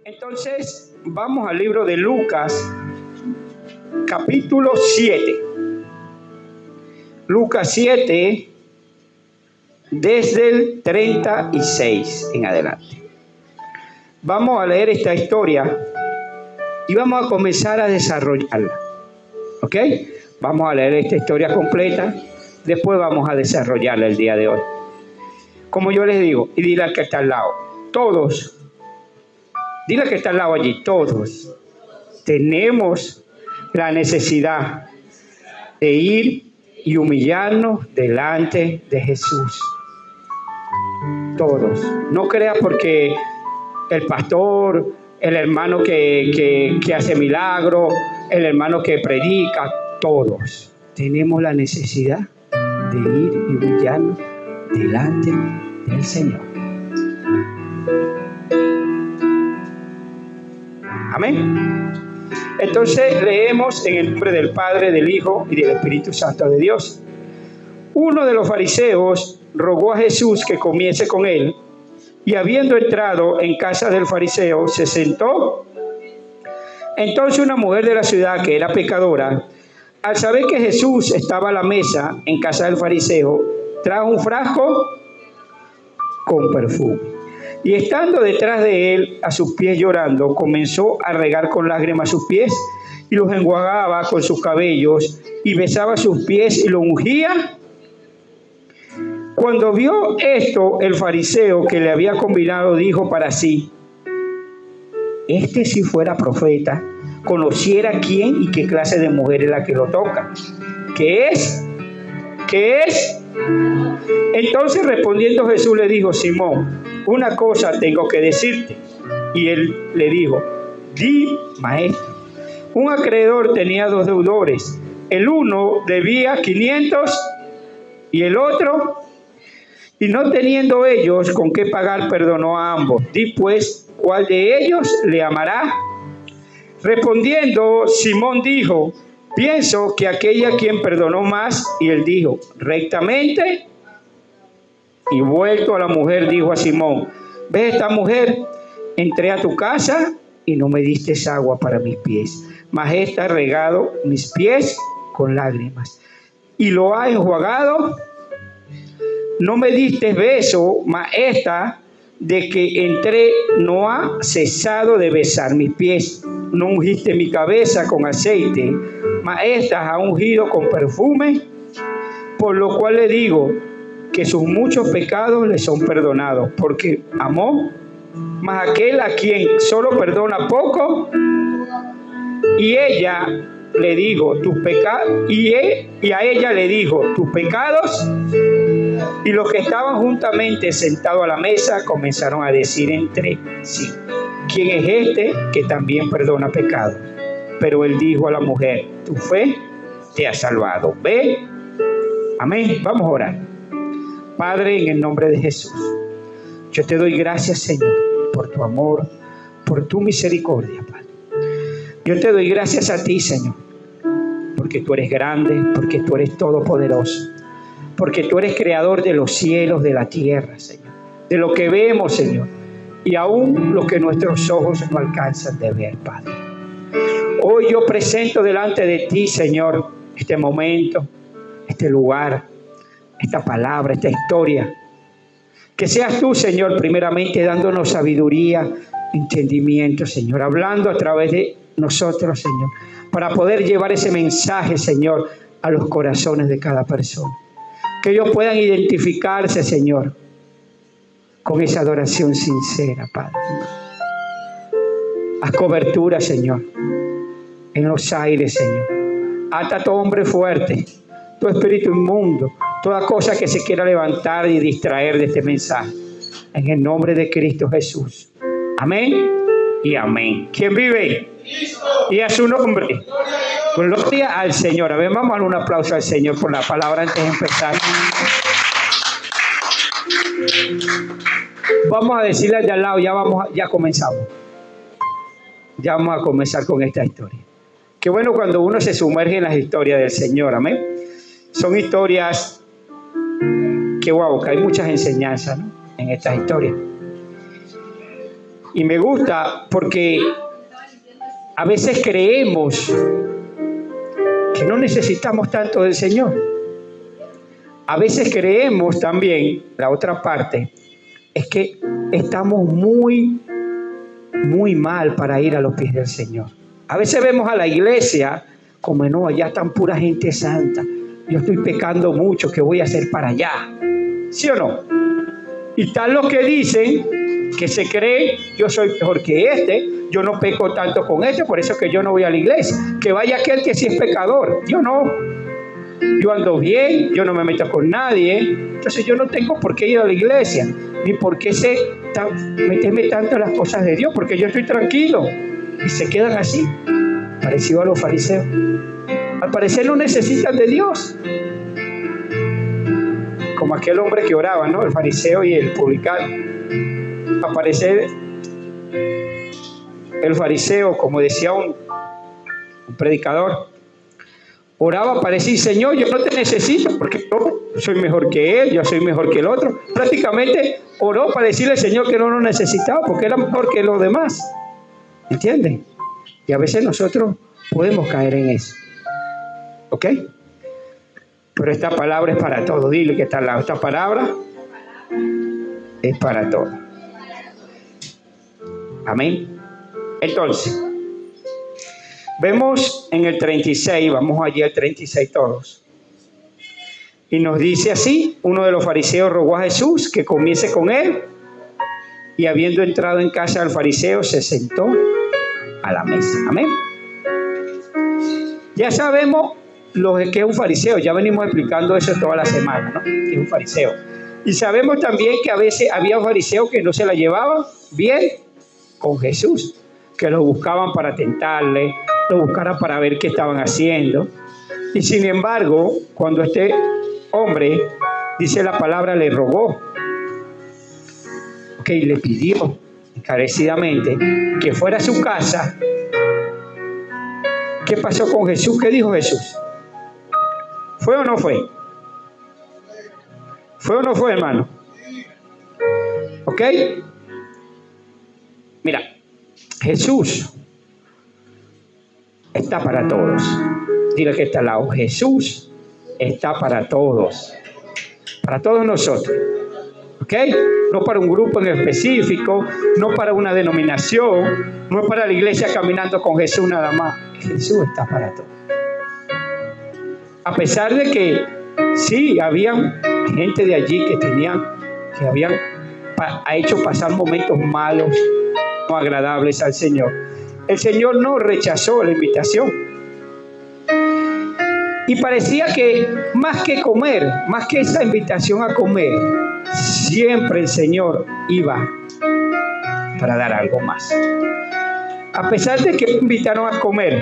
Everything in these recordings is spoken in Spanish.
Entonces, vamos al libro de Lucas, capítulo 7. Lucas 7, desde el 36 en adelante. Vamos a leer esta historia y vamos a comenzar a desarrollarla. ¿Ok? Vamos a leer esta historia completa, después vamos a desarrollarla el día de hoy. Como yo les digo, y dile al que está al lado, todos, dile al que está al lado allí, todos tenemos la necesidad de ir y humillarnos delante de Jesús. Todos. No creas porque el pastor, el hermano que hace milagros, el hermano que predica, todos tenemos la necesidad de ir y humillarnos delante del Señor. Amén. Entonces leemos en el nombre del Padre, del Hijo y del Espíritu Santo de Dios. Uno de los fariseos rogó a Jesús que comiese con él, y habiendo entrado en casa del fariseo, se sentó. Entonces una mujer de la ciudad, que era pecadora, al saber que Jesús estaba a la mesa en casa del fariseo, trajo un frasco con perfume. Y estando detrás de él, a sus pies llorando, comenzó a regar con lágrimas sus pies, y los enjuagaba con sus cabellos, y besaba sus pies y los ungía. Cuando vio esto, el fariseo que le había convidado dijo para sí: si fuera profeta, conociera quién y qué clase de mujer es la que lo toca. ¿Qué es? Entonces respondiendo Jesús le dijo: Simón, una cosa tengo que decirte. Y él le dijo: di, maestro. Un acreedor tenía 2 deudores. El uno debía 500 y el otro, y no teniendo ellos con qué pagar, perdonó a ambos. Di pues, ¿cuál de ellos le amará? Respondiendo, Simón dijo: pienso que aquella a quien perdonó más. Y él dijo: rectamente. Y vuelto a la mujer, dijo a Simón: ¿ves esta mujer? Entré a tu casa y no me diste agua para mis pies, mas esta ha regado mis pies con lágrimas y lo ha enjuagado. No me diste beso, mas esta, de que entré, no ha cesado de besar mis pies. No ungiste mi cabeza con aceite, mas esta ha ungido con perfume. Por lo cual le digo que sus muchos pecados le son perdonados, porque amó. Mas aquel a quien solo perdona poco, y ella le dijo tus pecados, y a ella le dijo tus pecados. Y los que estaban juntamente sentados a la mesa comenzaron a decir entre sí: ¿quién es este que también perdona pecados? Pero él dijo a la mujer: tu fe te ha salvado, ve. Amén. Vamos a orar. Padre, en el nombre de Jesús, yo te doy gracias, Señor, por tu amor, por tu misericordia, Padre. Yo te doy gracias a ti, Señor, porque tú eres grande, porque tú eres todopoderoso, porque tú eres creador de los cielos, de la tierra, Señor, de lo que vemos, Señor, y aún lo que nuestros ojos no alcanzan de ver, Padre. Hoy yo presento delante de ti, Señor, este momento, este lugar, esta palabra, esta historia. Que seas tú, Señor, primeramente dándonos sabiduría, entendimiento, Señor, hablando a través de nosotros, Señor, para poder llevar ese mensaje, Señor, a los corazones de cada persona. Que ellos puedan identificarse, Señor, con esa adoración sincera, Padre. Haz cobertura, Señor, en los aires, Señor. Ata a todo hombre fuerte, todo espíritu inmundo, toda cosa que se quiera levantar y distraer de este mensaje. En el nombre de Cristo Jesús. Amén y amén. ¿Quién vive? Cristo. Y a su nombre. Gloria al Señor. A ver, vamos a dar un aplauso al Señor por la palabra antes de empezar. Vamos a decirle al de al lado, ya comenzamos. Ya vamos a comenzar con esta historia. Qué bueno cuando uno se sumerge en las historias del Señor. Amén. Son historias que hay muchas enseñanzas, ¿no?, en estas historias. Y me gusta porque a veces creemos que no necesitamos tanto del Señor. A veces creemos también, la otra parte, es que estamos muy mal para ir a los pies del Señor. A veces vemos a la iglesia como no, allá están pura gente santa. Yo estoy pecando mucho, ¿qué voy a hacer para allá? ¿Sí o no? Y están los que dicen que se creen, yo soy mejor que este, yo no peco tanto con este, por eso que yo no voy a la iglesia. Que vaya aquel que sí es pecador, yo no. Yo ando bien, yo no me meto con nadie, entonces yo no tengo por qué ir a la iglesia, ni por qué meterme tanto en las cosas de Dios, porque yo estoy tranquilo. Y se quedan así, parecido a los fariseos. Al parecer no necesitan de Dios. Como aquel hombre que oraba, ¿no? El fariseo y el publicano. Al parecer, el fariseo, como decía un predicador, oraba para decir, Señor, yo no te necesito, porque yo soy mejor que él, yo soy mejor que el otro. Prácticamente oró para decirle al Señor que no lo necesitaba, porque era mejor que los demás. ¿Entienden? Y a veces nosotros podemos caer en eso. ¿Ok? Pero esta palabra es para todo. Dile que está al lado. Esta palabra es para todo. Amén. Entonces, vemos en el 36, vamos allí al 36 todos. Y nos dice así, uno de los fariseos rogó a Jesús que comiese con él. Y habiendo entrado en casa del fariseo, se sentó a la mesa. Amén. Ya sabemos lo que es un fariseo. Ya venimos explicando eso toda la semana, ¿no? Que es un fariseo. Y sabemos también que a veces había fariseos que no se la llevaban bien con Jesús, que lo buscaban para tentarle, lo buscaran para ver qué estaban haciendo. Y sin embargo, cuando este hombre, dice la palabra, le rogó, le pidió encarecidamente que fuera a su casa. ¿Qué pasó con Jesús? ¿Qué dijo Jesús? ¿Fue o no fue? ¿Fue o no fue, hermano? ¿Ok? Mira, Jesús está para todos. Dile que está al lado. Jesús está para todos. Para todos nosotros. ¿Ok? No para un grupo en específico, no para una denominación, no es para la iglesia caminando con Jesús nada más. Jesús está para todos. A pesar de que sí, habían gente de allí que habían hecho pasar momentos malos, no agradables al Señor. El Señor no rechazó la invitación. Y parecía que más que comer, más que esa invitación a comer, siempre el Señor iba para dar algo más. A pesar de que invitaron a comer,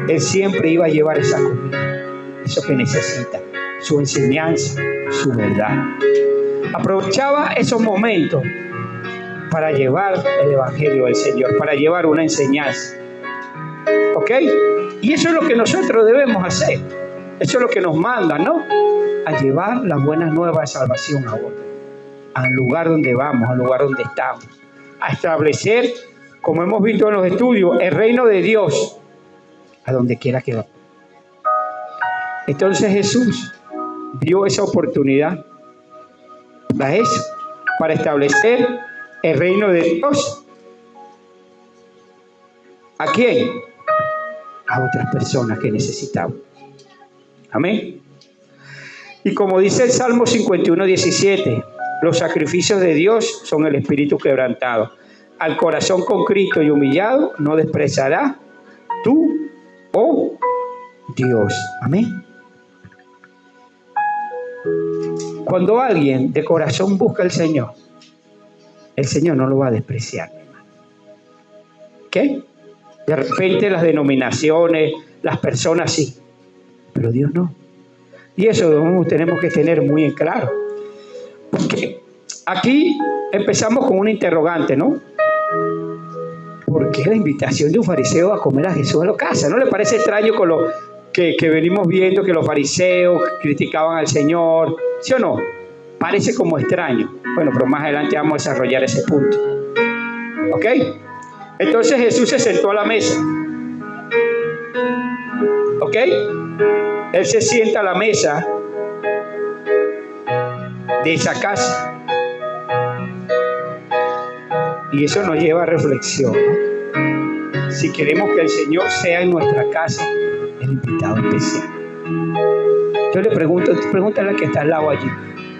Él siempre iba a llevar esa comida, eso que necesita, su enseñanza, su verdad. Aprovechaba esos momentos para llevar el Evangelio del Señor, para llevar una enseñanza. ¿Ok? Y eso es lo que nosotros debemos hacer. Eso es lo que nos manda, ¿no? A llevar las buenas nuevas de salvación a otros, al lugar donde vamos, al lugar donde estamos, a establecer, como hemos visto en los estudios, el reino de Dios a donde quiera que vamos. Entonces Jesús dio esa oportunidad para eso, para establecer el reino de Dios. ¿A quién? A otras personas que necesitaban. Amén. Y como dice el Salmo 51:17, los sacrificios de Dios son el espíritu quebrantado. Al corazón contrito y humillado no despreciarás tú, oh Dios. Amén. Cuando alguien de corazón busca al Señor, el Señor no lo va a despreciar. ¿Qué? De repente las denominaciones, las personas sí, pero Dios no. Y eso tenemos que tener muy en claro. Porque aquí empezamos con una interrogante, ¿no? ¿Por qué la invitación de un fariseo a comer a Jesús a la casa? ¿No le parece extraño con lo que venimos viendo, que los fariseos criticaban al Señor? ¿Sí o no? Parece como extraño. Bueno, pero más adelante vamos a desarrollar ese punto. ¿Ok? Entonces Jesús se sentó a la mesa. ¿Ok? Él se sienta a la mesa de esa casa. Y eso nos lleva a reflexión, ¿no? Si queremos que el Señor sea en nuestra casa el invitado especial. Yo le pregunto, pregúntale al que está al lado allí.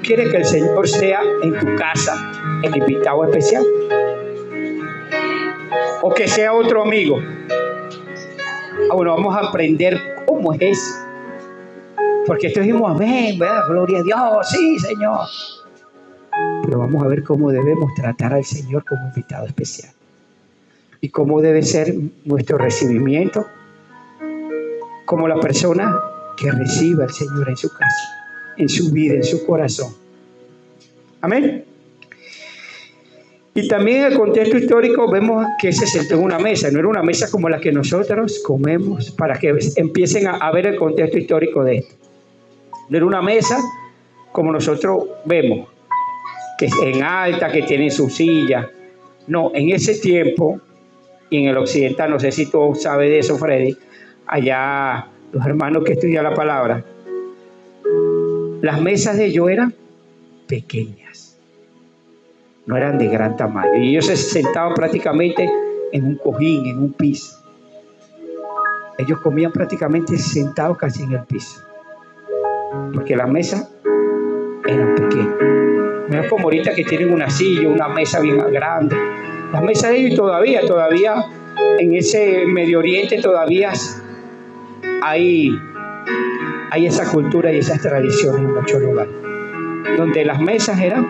¿Quieres que el Señor sea en tu casa el invitado especial? ¿O que sea otro amigo? Bueno, vamos a aprender cómo es eso. Porque esto dijimos amén, ¿verdad? Gloria a Dios, sí, Señor. Pero vamos a ver cómo debemos tratar al Señor como invitado especial. Y cómo debe ser nuestro recibimiento como la persona que recibe al Señor en su casa, en su vida, en su corazón. Amén. Y también en el contexto histórico vemos que se sentó en una mesa. No era una mesa como la que nosotros comemos, para que empiecen a ver el contexto histórico de esto. No era una mesa como nosotros vemos, que es en alta, que tiene su silla. No, en ese tiempo, y en el occidental, no sé si tú sabes de eso, Freddy, allá los hermanos que estudian la palabra, las mesas de ellos eran pequeñas, no eran de gran tamaño, y ellos se sentaban prácticamente en un cojín, en un piso. Ellos comían prácticamente sentados casi en el piso, porque las mesas eran pequeñas. No es como ahorita que tienen una silla, una mesa bien grande. Las mesas de ellos todavía en ese Medio Oriente todavía hay esa cultura y esas tradiciones en muchos lugares, donde las mesas eran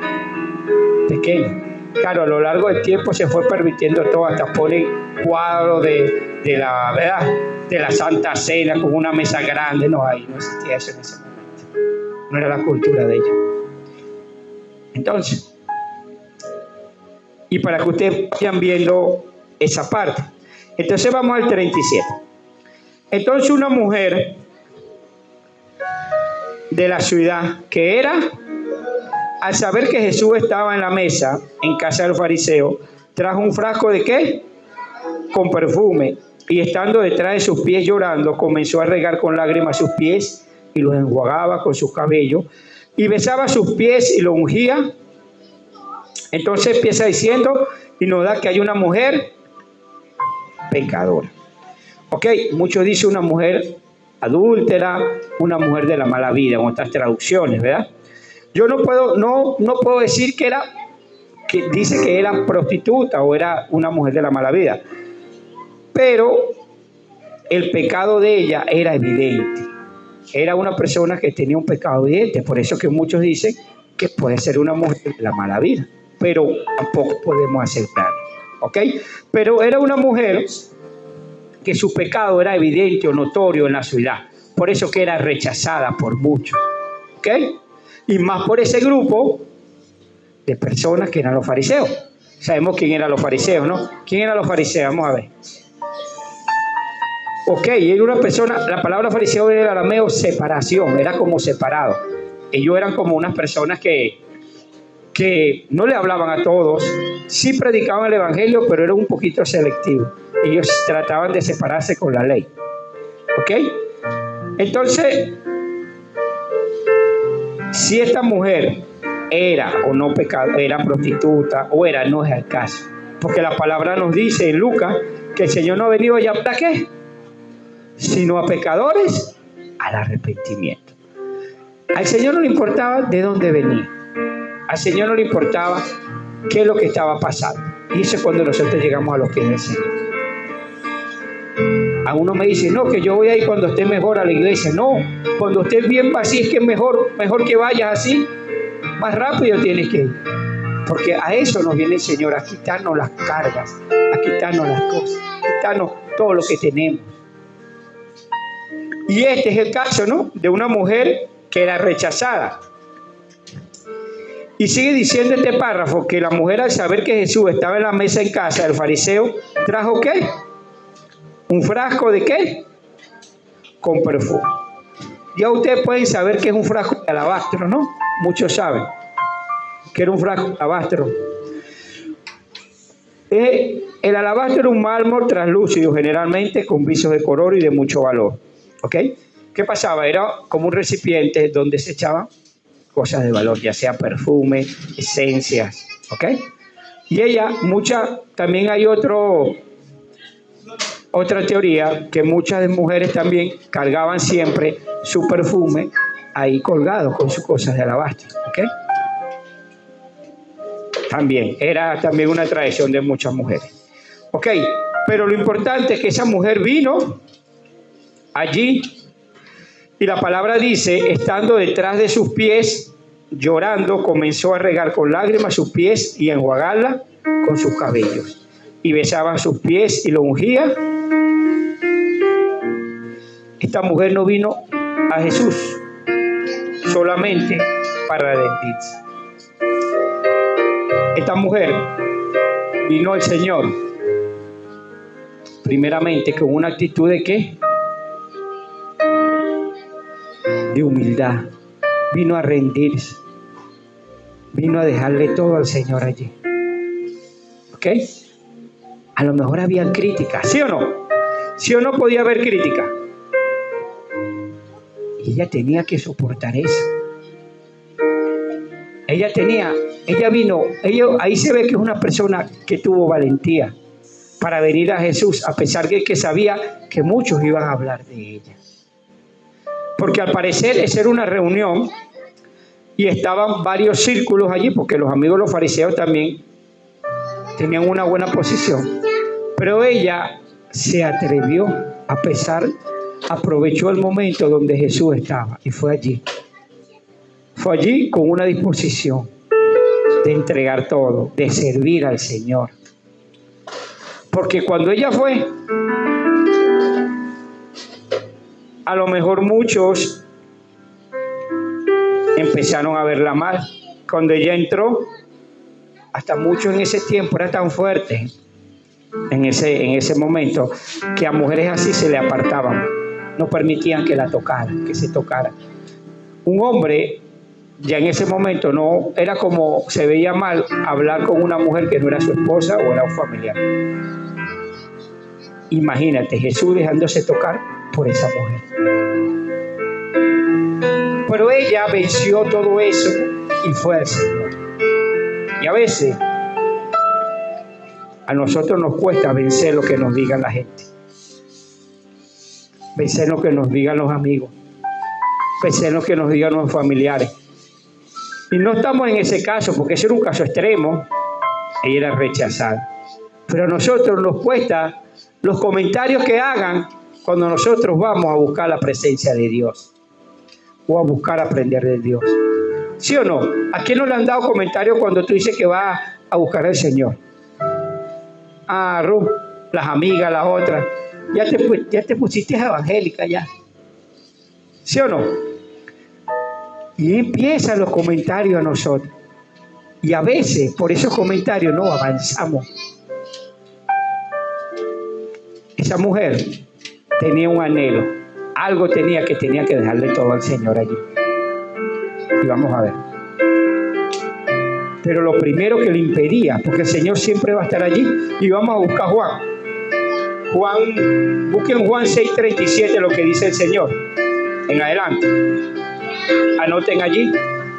pequeñas. Claro, a lo largo del tiempo se fue permitiendo todo, hasta ponen cuadros de la, ¿verdad?, de la Santa Cena con una mesa grande. No existía eso en ese momento. No era la cultura de ellos. Entonces, y para que ustedes vayan viendo esa parte. Entonces vamos al 37. Entonces una mujer de la ciudad que era, al saber que Jesús estaba en la mesa en casa del fariseo, trajo un frasco de ¿qué? Con perfume, y estando detrás de sus pies llorando, comenzó a regar con lágrimas sus pies y los enjuagaba con sus cabellos y besaba sus pies y los ungía. Entonces empieza diciendo y nos da que hay una mujer pecadora. Ok, muchos dicen una mujer adúltera, una mujer de la mala vida, en otras traducciones, ¿verdad? Yo no puedo decir que dice que era prostituta o era una mujer de la mala vida, pero el pecado de ella era evidente. Era una persona que tenía un pecado evidente, por eso que muchos dicen que puede ser una mujer de la mala vida, pero tampoco podemos aceptarlo, ¿ok? Pero era una mujer que su pecado era evidente o notorio en la ciudad, por eso que era rechazada por muchos, ¿ok? Y más por ese grupo de personas que eran los fariseos. Sabemos quién eran los fariseos, ¿no? ¿Quién eran los fariseos? Vamos a ver. Ok, era una persona, la palabra fariseo en el arameo, separación, era como separado. Ellos eran como unas personas que no le hablaban a todos, sí predicaban el evangelio, pero era un poquito selectivo. Ellos trataban de separarse con la ley. ¿Ok? Entonces, si esta mujer era o no pecadora, era prostituta o era, no es el caso. Porque la palabra nos dice en Lucas que el Señor no ha venido a llamar ¿a qué? Sino a pecadores al arrepentimiento. Al Señor no le importaba de dónde venía. Al Señor no le importaba qué es lo que estaba pasando. Y eso es cuando nosotros llegamos a lo que es el Señor. A uno me dice, no, que yo voy a ir cuando esté mejor a la iglesia. No, cuando estés bien así es que es mejor que vayas así. Más rápido tienes que ir. Porque a eso nos viene el Señor, a quitarnos las cargas, a quitarnos las cosas, a quitarnos todo lo que tenemos. Y este es el caso, ¿no?, de una mujer que era rechazada. Y sigue diciendo este párrafo que la mujer, al saber que Jesús estaba en la mesa en casa del fariseo, trajo ¿qué? Un frasco de ¿qué? Con perfume. Ya ustedes pueden saber que es un frasco de alabastro, ¿no? Muchos saben que era un frasco de alabastro. El alabastro era un mármol translúcido, generalmente con visos de color y de mucho valor. ¿Ok? ¿Qué pasaba? Era como un recipiente donde se echaban cosas de valor, ya sea perfume, esencias. ¿Ok? Y también hay otra teoría, que muchas mujeres también cargaban siempre su perfume ahí colgado con sus cosas de alabastro. ¿Ok? Era también una tradición de muchas mujeres. Ok, pero lo importante es que esa mujer vino allí y la palabra dice, estando detrás de sus pies, llorando, comenzó a regar con lágrimas sus pies y a enjuagarla con sus cabellos. Y besaba sus pies y lo ungía. Esta mujer no vino a Jesús solamente para rendirse. Esta mujer vino al Señor primeramente con una actitud de ¿qué? De humildad. Vino a rendirse. Vino a dejarle todo al Señor allí. ¿Ok? A lo mejor había críticas, ¿sí o no? ¿Sí o no podía haber crítica? Y ella tenía que soportar eso. Ahí se ve que es una persona que tuvo valentía para venir a Jesús, a pesar de que sabía que muchos iban a hablar de ella. Porque al parecer esa era una reunión y estaban varios círculos allí, porque los amigos de los fariseos también tenían una buena posición. Pero ella se atrevió, aprovechó el momento donde Jesús estaba y fue allí. Fue allí con una disposición de entregar todo, de servir al Señor. Porque cuando ella fue, a lo mejor muchos empezaron a verla mal. Cuando ella entró, hasta muchos en ese tiempo era tan fuerte, en ese momento, que a mujeres así se le apartaban. No permitían que la tocaran, que se tocara. Un hombre, ya en ese momento, no era como se veía mal hablar con una mujer que no era su esposa o era un familiar. Imagínate, Jesús dejándose tocar por esa mujer. Pero ella venció todo eso y fue al Señor. Y a veces a nosotros nos cuesta vencer lo que nos digan la gente, vencer lo que nos digan los amigos, vencer lo que nos digan los familiares. Y no estamos en ese caso, porque ese era un caso extremo. Ella era rechazada. Pero a nosotros nos cuesta los comentarios que hagan cuando nosotros vamos a buscar la presencia de Dios o a buscar aprender de Dios. ¿Sí o no? ¿A quién no le han dado comentarios cuando tú dices que vas a buscar al Señor? Ah, Ruth, las amigas, las otras. Ya te pusiste evangélica ya. ¿Sí o no? Y empiezan los comentarios a nosotros. Y a veces por esos comentarios no avanzamos. Esa mujer tenía un anhelo. Algo tenía que dejarle todo al Señor allí. Y vamos a ver. Pero lo primero que le impedía, porque el Señor siempre va a estar allí, y vamos a buscar busquen Juan 6:37 lo que dice el Señor. En adelante. Anoten allí.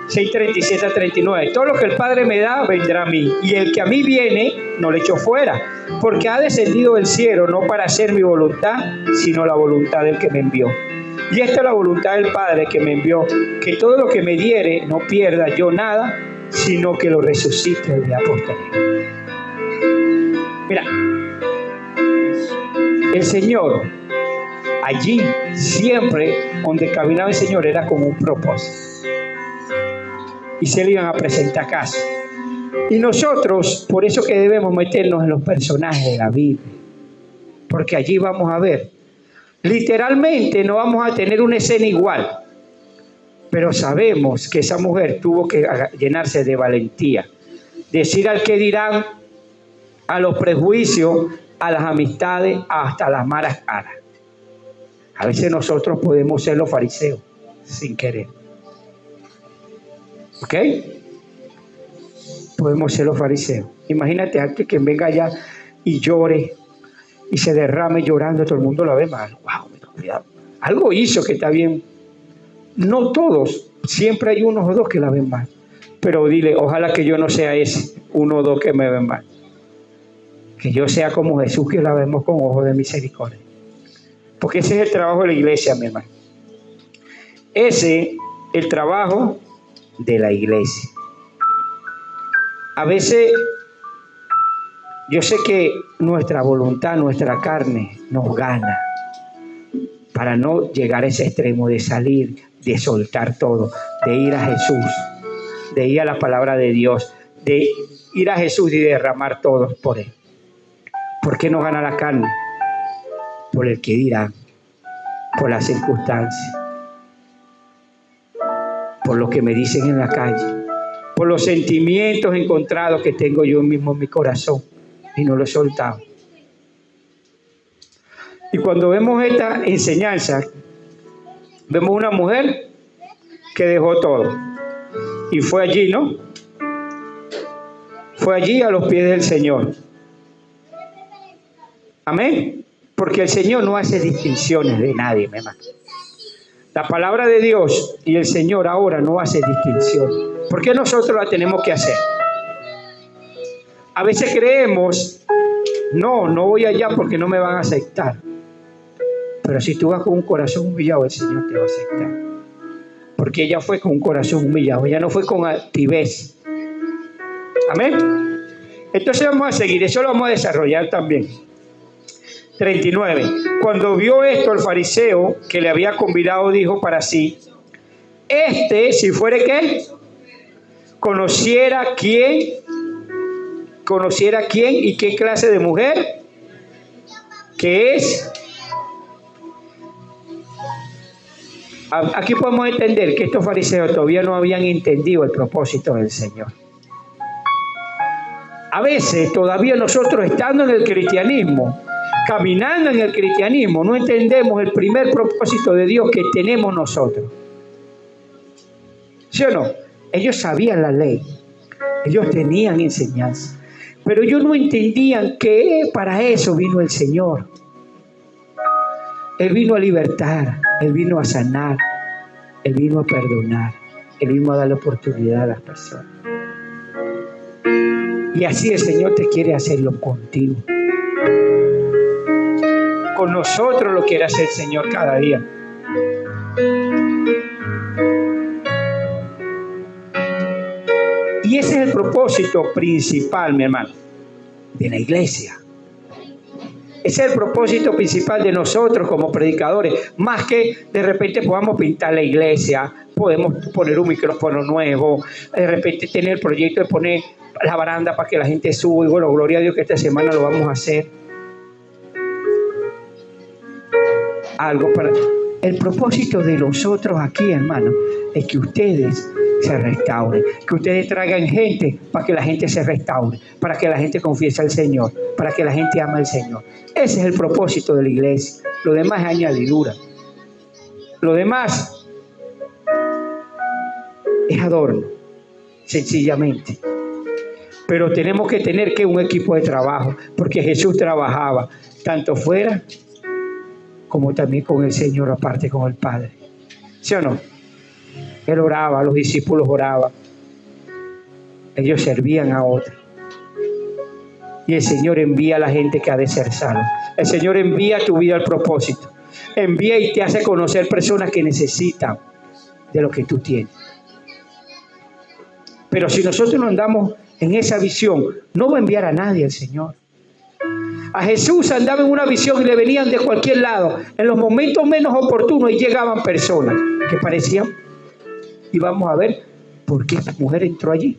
6:37 a 39. Todo lo que el Padre me da vendrá a mí, y el que a mí viene no le echo fuera, porque ha descendido del cielo no para hacer mi voluntad, sino la voluntad del que me envió. Y esta es la voluntad del Padre que me envió, que todo lo que me diere no pierda yo nada, sino que lo resucite el día posterior. Mira, el Señor, allí siempre donde caminaba el Señor era con un propósito. Y se le iban a presentar casos. Y nosotros, por eso que debemos meternos en los personajes de la Biblia, porque allí vamos a ver, literalmente no vamos a tener una escena igual, pero sabemos que esa mujer tuvo que llenarse de valentía, decir al que dirán, a los prejuicios, a las amistades, hasta las malas caras. A veces nosotros podemos ser los fariseos sin querer. ¿Ok? podemos ser los fariseos. Imagínate a que venga allá y llore y se derrame llorando, todo el mundo la ve mal. Wow, cuidado. Algo hizo que está bien. No todos, siempre hay unos o dos que la ven mal. Pero dile, ojalá que yo no sea ese, uno o dos que me ven mal. Que yo sea como Jesús, que la vemos con ojos de misericordia. Porque ese es el trabajo de la iglesia, mi hermano. Ese es el trabajo de la iglesia. A veces, yo sé que nuestra voluntad, nuestra carne nos gana para no llegar a ese extremo de salir, de soltar todo, de ir a Jesús, de ir a la palabra de Dios, de ir a Jesús y derramar todo por Él. ¿Por qué no gana la carne? Por el que dirán, por las circunstancias, por lo que me dicen en la calle, por los sentimientos encontrados que tengo yo mismo en mi corazón y no lo he soltado. Y cuando vemos esta enseñanza, vemos una mujer que dejó todo y fue allí, ¿no? Fue allí a los pies del Señor. Amén. Porque el Señor no hace distinciones de nadie, mi hermano. La palabra de Dios y el Señor ahora no hace distinción. ¿Por qué nosotros la tenemos que hacer? A veces creemos, no voy allá porque no me van a aceptar. Pero si tú vas con un corazón humillado, el Señor te va a aceptar. Porque ella fue con un corazón humillado, ella no fue con altivez. Amén. Entonces vamos a seguir, eso lo vamos a desarrollar también. 39. Cuando vio esto, el fariseo que le había convidado dijo para sí: si fuere ¿qué? Conociera quién y qué clase de mujer que es. Aquí podemos entender que estos fariseos todavía no habían entendido el propósito del Señor. A veces todavía nosotros, estando en el cristianismo, caminando en el cristianismo, no entendemos el primer propósito de Dios que tenemos nosotros. ¿Sí o no? Ellos sabían la ley, ellos tenían enseñanza, pero ellos no entendían que para eso vino el Señor. Él vino a libertar, Él vino a sanar, Él vino a perdonar, Él vino a darle oportunidad a las personas. Y así el Señor te quiere hacerlo contigo. Con nosotros lo quiere hacer el Señor cada día. Y ese es el propósito principal, mi hermano, de la iglesia. Ese es el propósito principal de nosotros como predicadores. Más que de repente podamos pintar la iglesia, podemos poner un micrófono nuevo, de repente tener el proyecto de poner la baranda para que la gente suba. Y bueno, gloria a Dios que esta semana lo vamos a hacer. Algo para... El propósito de nosotros aquí, hermano, es que ustedes se restauren, que ustedes traigan gente para que la gente se restaure, para que la gente confiese al Señor, para que la gente ame al Señor. Ese es el propósito de la iglesia. Lo demás es añadidura. Lo demás es adorno, sencillamente. Pero tenemos que tener un equipo de trabajo, porque Jesús trabajaba tanto fuera como también con el Señor, aparte con el Padre. ¿Sí o no? Él oraba, los discípulos oraban. Ellos servían a otros. Y el Señor envía a la gente que ha de ser salva. El Señor envía a tu vida al propósito. Envía y te hace conocer personas que necesitan de lo que tú tienes. Pero si nosotros no andamos en esa visión, no va a enviar a nadie el Señor. A Jesús andaba en una visión y le venían de cualquier lado, en los momentos menos oportunos, y llegaban personas que parecían, y vamos a ver por qué esta mujer entró allí.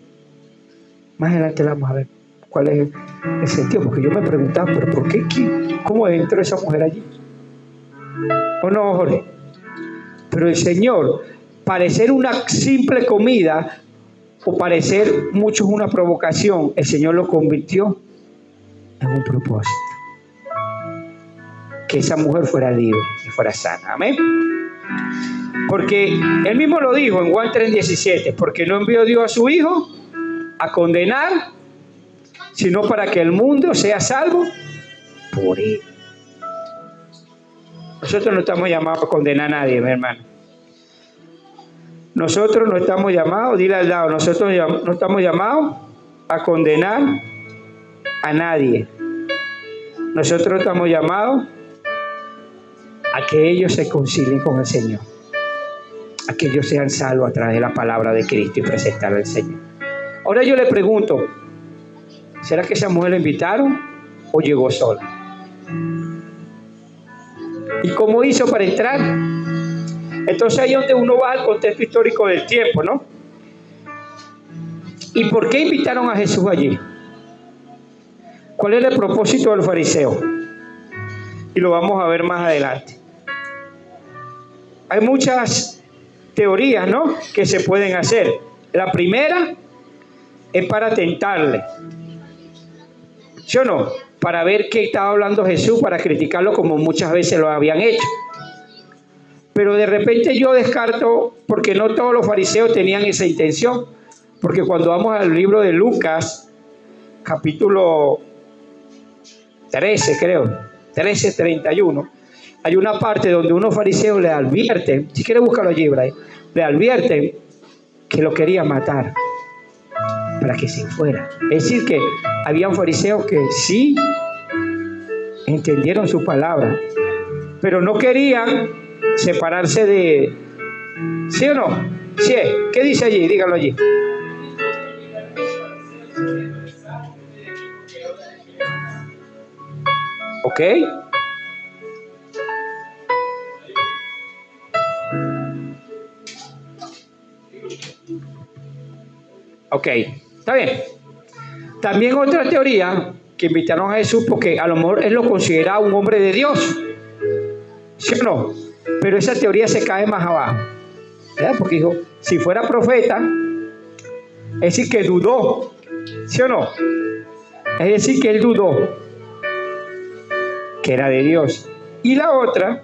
Más adelante la vamos a ver cuál es el sentido, porque yo me preguntaba, pero ¿por qué? ¿Cómo entró esa mujer allí? ¿O no, Jorge? Pero el Señor, parecer una simple comida o parecer mucho una provocación, el Señor lo convirtió en un propósito. Que esa mujer fuera libre y fuera sana. Amén. Porque Él mismo lo dijo en Juan 3:17, porque no envió Dios a su Hijo a condenar, sino para que el mundo sea salvo por él. Nosotros no estamos llamados a condenar a nadie, mi hermano. Nosotros no estamos llamados, dile al lado, nosotros no estamos llamados a condenar a nadie. Nosotros estamos llamados a que ellos se concilien con el Señor, a que ellos sean salvos a través de la palabra de Cristo y presentar al Señor. Ahora yo le pregunto, ¿será que esa mujer la invitaron o llegó sola? ¿Y cómo hizo para entrar? Entonces ahí es donde uno va al contexto histórico del tiempo, ¿no? ¿Y por qué invitaron a Jesús allí? ¿Cuál era el propósito del fariseo? Y lo vamos a ver más adelante. Hay muchas teorías, ¿no?, que se pueden hacer. La primera es para tentarle, ¿sí o no? Para ver qué estaba hablando Jesús, para criticarlo como muchas veces lo habían hecho. Pero de repente yo descarto, porque no todos los fariseos tenían esa intención, porque cuando vamos al libro de Lucas, capítulo 13, creo, 13:31, hay una parte donde unos fariseos le advierten, si quiere búscalo allí, Brian, le advierten que lo querían matar para que se fuera. Es decir, que habían fariseos que sí entendieron su palabra, pero no querían separarse de... ¿Sí o no? ¿Sí? ¿Qué dice allí? Dígalo allí. ¿Ok? Ok, está bien. También otra teoría que invitaron a Jesús porque a lo mejor él lo consideraba un hombre de Dios, ¿sí o no? Pero esa teoría se cae más abajo, ¿verdad? Porque dijo, si fuera profeta, es decir que dudó, ¿sí o no? Es decir que él dudó que era de Dios. Y la otra,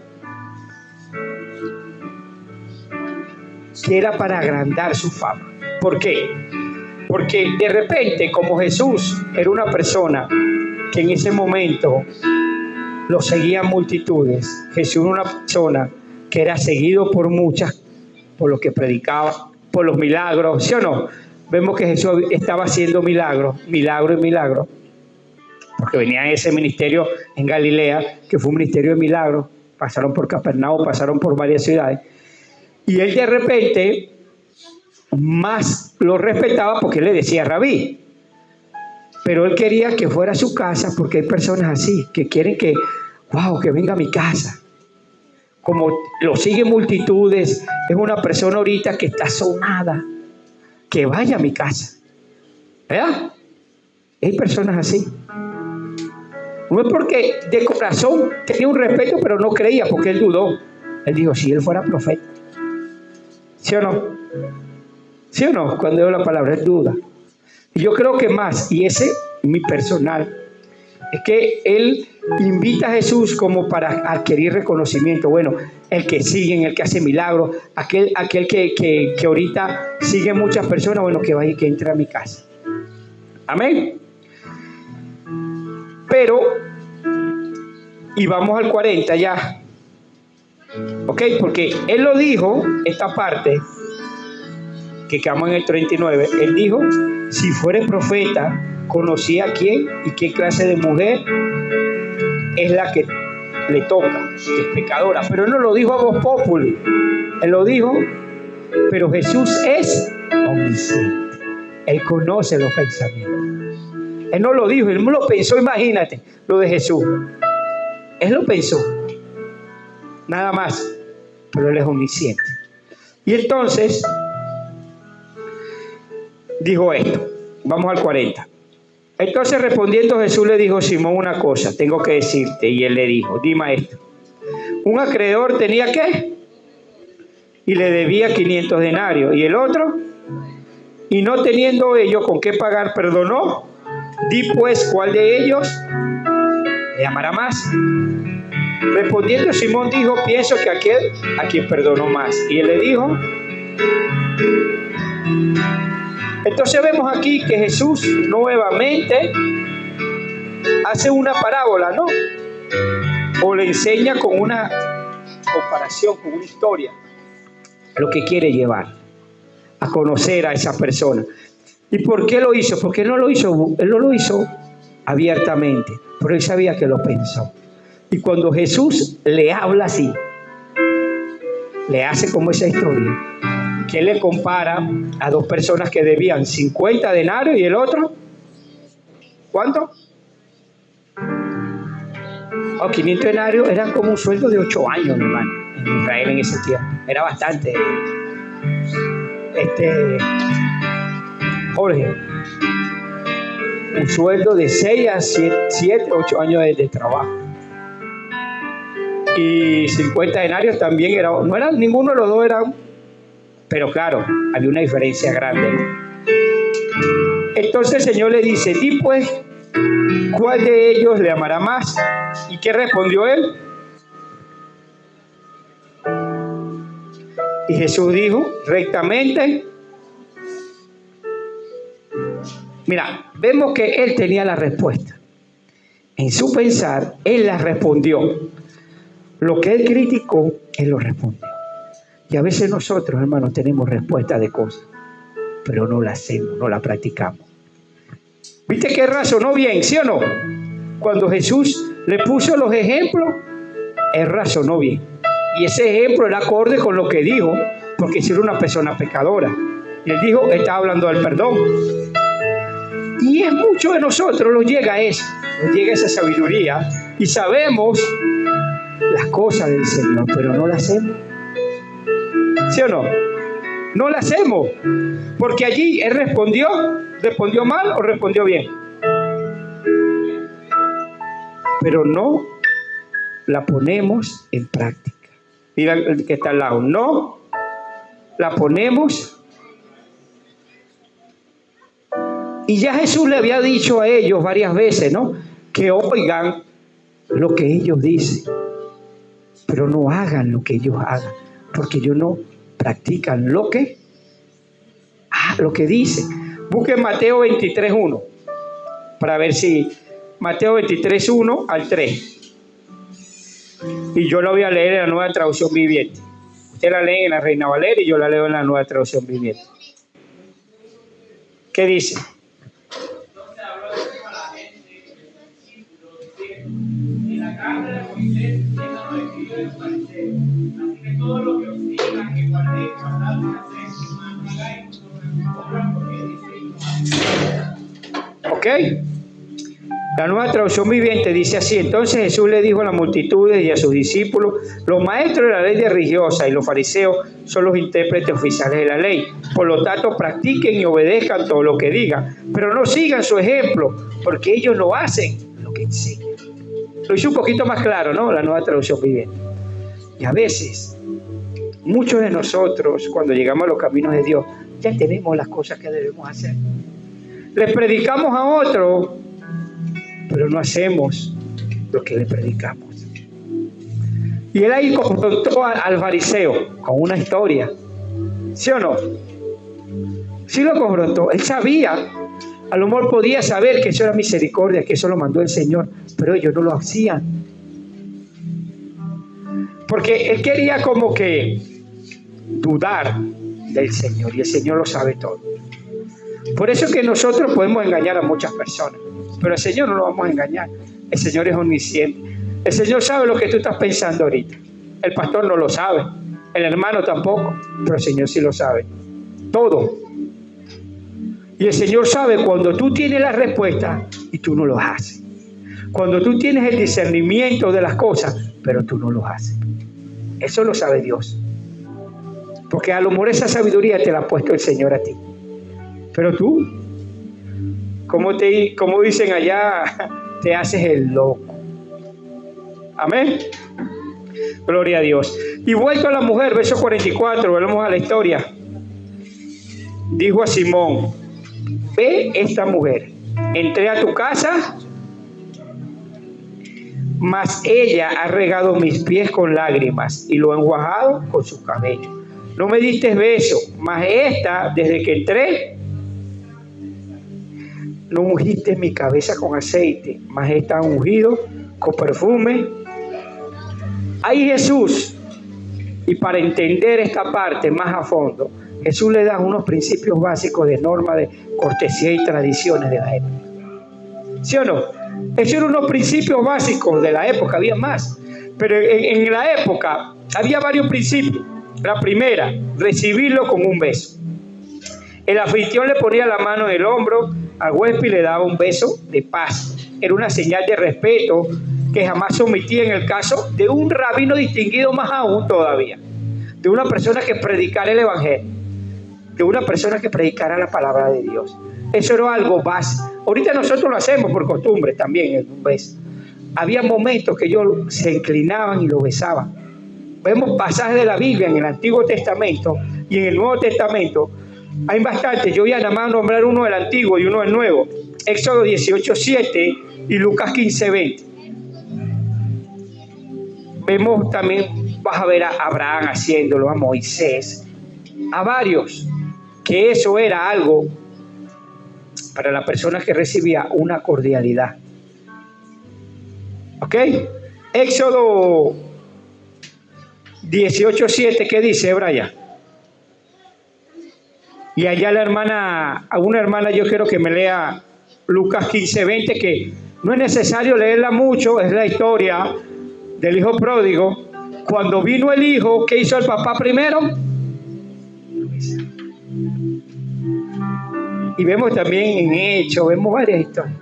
que era para agrandar su fama. ¿Por qué? Porque de repente, como Jesús era una persona que en ese momento lo seguían multitudes, Jesús era una persona que era seguido por muchas, por lo que predicaba, por los milagros, ¿sí o no? Vemos que Jesús estaba haciendo milagros, milagro y milagro, porque venía ese ministerio en Galilea, que fue un ministerio de milagros, pasaron por Capernaum, pasaron por varias ciudades, y él de repente más lo respetaba porque él le decía rabí, pero él quería que fuera a su casa, porque hay personas así que quieren que, wow, que venga a mi casa. Como lo siguen multitudes, es una persona ahorita que está sonada, que vaya a mi casa, ¿verdad? Hay personas así. No es porque de corazón tenía un respeto, pero no creía, porque él dudó. Él dijo, si él fuera profeta, ¿sí o no? ¿Sí o no? Cuando digo la palabra es duda. Y yo creo que más, y ese mi personal, es que él invita a Jesús como para adquirir reconocimiento. Bueno, el que sigue, el que hace milagros, aquel que ahorita sigue muchas personas, bueno, que vaya y que entre a mi casa. Amén. Pero, y vamos al 40 ya. Ok, porque él lo dijo, esta parte, que quedamos en el 39, él dijo, si fuere profeta, conocía a quién y qué clase de mujer es la que le toca, que es pecadora. Pero él no lo dijo a voz populi, él lo dijo, pero Jesús es omnisciente, él conoce los pensamientos. Él no lo dijo, él no lo pensó, imagínate, lo de Jesús. Él lo pensó, nada más, pero él es omnisciente. Y entonces dijo esto, vamos al 40. Entonces respondiendo Jesús le dijo, Simón, una cosa tengo que decirte. Y él le dijo, di, maestro. Un acreedor tenía ¿qué? Y le debía 500 denarios. Y el otro, y no teniendo ellos con qué pagar, perdonó. Di pues, ¿cuál de ellos le amará más? Respondiendo Simón dijo, pienso que aquel a quien perdonó más. Y él le dijo, Entonces vemos aquí que Jesús nuevamente hace una parábola, ¿no? O le enseña con una comparación, con una historia, lo que quiere llevar a conocer a esa persona. ¿Y por qué lo hizo? Porque él no lo hizo abiertamente, pero él sabía que lo pensó. Y cuando Jesús le habla así, le hace como esa historia, que le compara a dos personas que debían 50 denarios y el otro, ¿cuánto? 500 denarios eran como un sueldo de 8 años, mi hermano, en Israel en ese tiempo. Era bastante. Jorge, un sueldo de 6 a 7, 8 años de trabajo. Y 50 denarios también no eran, ninguno de los dos eran, pero claro, había una diferencia grande, ¿no? Entonces el Señor le dice: di pues, ¿cuál de ellos le amará más? ¿Y qué respondió él? Y Jesús dijo rectamente. Mira, vemos que él tenía la respuesta. En su pensar, él la respondió. Lo que él criticó, él lo respondió. Y a veces nosotros, hermanos, tenemos respuesta de cosas, pero no la hacemos, no la practicamos. ¿Viste que razonó bien, sí o no? Cuando Jesús le puso los ejemplos, él razonó bien. Y ese ejemplo era acorde con lo que dijo, porque si era una persona pecadora. Y él dijo, está hablando del perdón. Y es mucho de nosotros nos llega eso, nos llega esa sabiduría y sabemos las cosas del Señor, pero no las hacemos. ¿Sí o no? No las hacemos, porque allí él respondió mal o respondió bien, pero no la ponemos en práctica. Mira el que está al lado, no la ponemos. Y ya Jesús le había dicho a ellos varias veces, ¿no? Que oigan lo que ellos dicen, pero no hagan lo que ellos hagan, porque ellos no practican lo que dicen. Busquen Mateo 23:1 para ver si Mateo 23:1 al 3. Y yo la voy a leer en la Nueva Traducción Viviente. Usted la lee en la Reina Valera y yo la leo en la Nueva Traducción Viviente. ¿Qué dice? Y la carta de Moisés llena de escritos de fariseos. Así que todo lo que os digan que guardéis, guardad y hacéis, no hagáis obras porque decís. ¿Ok? La Nueva Traducción Viviente dice así: entonces Jesús le dijo a las multitudes y a sus discípulos: los maestros de la ley religiosa y los fariseos son los intérpretes oficiales de la ley. Por lo tanto, practiquen y obedezcan todo lo que digan, pero no sigan su ejemplo, porque ellos no hacen lo que enseñan. Lo hice un poquito más claro, ¿no? La Nueva Traducción Viviente. Y a veces, muchos de nosotros, cuando llegamos a los caminos de Dios, ya tenemos las cosas que debemos hacer. Les predicamos a otros, pero no hacemos lo que le predicamos. Y él ahí confrontó al fariseo con una historia. ¿Sí o no? Sí lo confrontó. Él sabía, a lo mejor podía saber que eso era misericordia, que eso lo mandó el Señor, pero ellos no lo hacían. Porque él quería como que dudar del Señor, y el Señor lo sabe todo. Por eso es que nosotros podemos engañar a muchas personas, pero el Señor no lo vamos a engañar. El Señor es omnisciente. El Señor sabe lo que tú estás pensando ahorita. El pastor no lo sabe, el hermano tampoco, pero el Señor sí lo sabe. Todo. Y el Señor sabe cuando tú tienes la respuesta y tú no lo haces. Cuando tú tienes el discernimiento de las cosas, pero tú no lo haces. Eso lo sabe Dios. Porque a lo mejor esa sabiduría te la ha puesto el Señor a ti. Pero tú, como dicen allá, te haces el loco. Amén. Gloria a Dios. Y vuelto a la mujer, verso 44, volvemos a la historia. Dijo a Simón: ve esta mujer, entré a tu casa, mas ella ha regado mis pies con lágrimas y lo ha enjuagado con sus cabellos. No me diste beso, mas esta, desde que entré, no ungiste mi cabeza con aceite, mas está ungido con perfume. Ahí Jesús, y para entender esta parte más a fondo, Jesús le da unos principios básicos de norma de cortesía y tradiciones de la época. ¿Sí o no? Esos eran unos principios básicos de la época, había más. Pero en la época había varios principios. La primera, recibirlo con un beso. El anfitrión le ponía la mano en el hombro al huésped y le daba un beso de paz. Era una señal de respeto que jamás se omitía en el caso de un rabino distinguido, más aún todavía, de una persona que predicara el evangelio, de una persona que predicara la palabra de Dios. Eso era algo básico. Ahorita nosotros lo hacemos por costumbre también, un beso. Había momentos que ellos se inclinaban y lo besaban. Vemos pasajes de la Biblia en el Antiguo Testamento y en el Nuevo Testamento. Hay bastantes. Yo voy a nada más nombrar uno del Antiguo y uno del Nuevo. Éxodo 18:7 y Lucas 15:20. Vemos también, vas a ver a Abraham haciéndolo, a Moisés, a varios, que eso era algo para la persona que recibía una cordialidad. ¿Ok? Éxodo 18:7, ¿qué dice, Brian? Y allá a una hermana yo quiero que me lea Lucas 15:20, que no es necesario leerla mucho, es la historia del hijo pródigo. Cuando vino el hijo, ¿qué hizo el papá primero? Y vemos también en Hechos, vemos varias historias.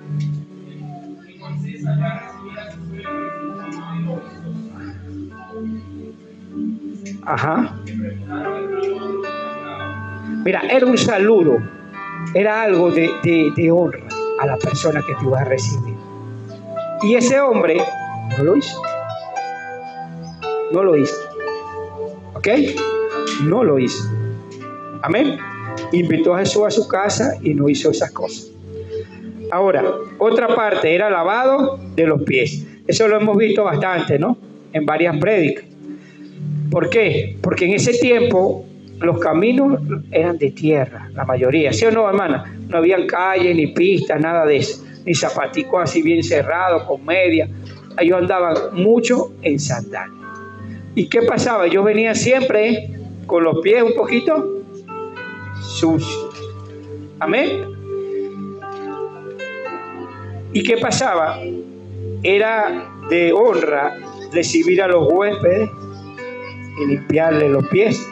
Ajá. Mira, era un saludo, era algo de honra a la persona que te iba a recibir. Y ese hombre no lo hizo. No lo hizo. ¿Ok? No lo hizo. Amén. Invitó a Jesús a su casa y no hizo esas cosas. Ahora, otra parte era lavado de los pies. Eso lo hemos visto bastante, ¿no? En varias prédicas. ¿Por qué? Porque en ese tiempo los caminos eran de tierra, la mayoría. ¿Sí o no, hermana? No habían calles, ni pistas, nada de eso. Ni zapaticos así bien cerrados, con media. Ellos andaban mucho en sandalias. ¿Y qué pasaba? Ellos venían siempre con los pies un poquito sucios. Amén. ¿Y qué pasaba? Era de honra recibir a los huéspedes y limpiarle los pies.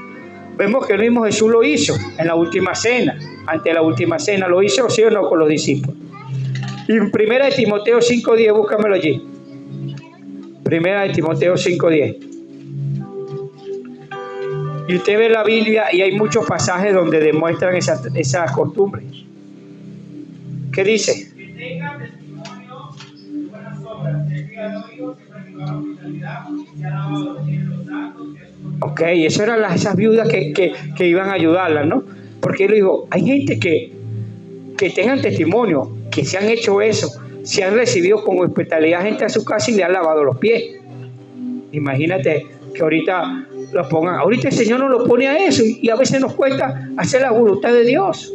Vemos que el mismo Jesús lo hizo en la última cena. Ante la última cena lo hizo, ¿sí o no? Con los discípulos. Y en 1 Timoteo 5:10, búscamelo allí. 1 Timoteo 5:10. Y usted ve la Biblia y hay muchos pasajes donde demuestran esa costumbre. ¿Qué dice? Que tengan testimonio de buenas obras, que digan oídos, que practicaron hospitalidad, que han lavado los pies de los santos. Ok, eso eran esas viudas que iban a ayudarlas, ¿no? Porque él dijo, hay gente que tengan testimonio, que se han hecho eso, se han recibido con hospitalidad gente a su casa y le han lavado los pies. Imagínate que ahorita los pongan, ahorita el Señor nos lo pone a eso y a veces nos cuesta hacer la voluntad de Dios.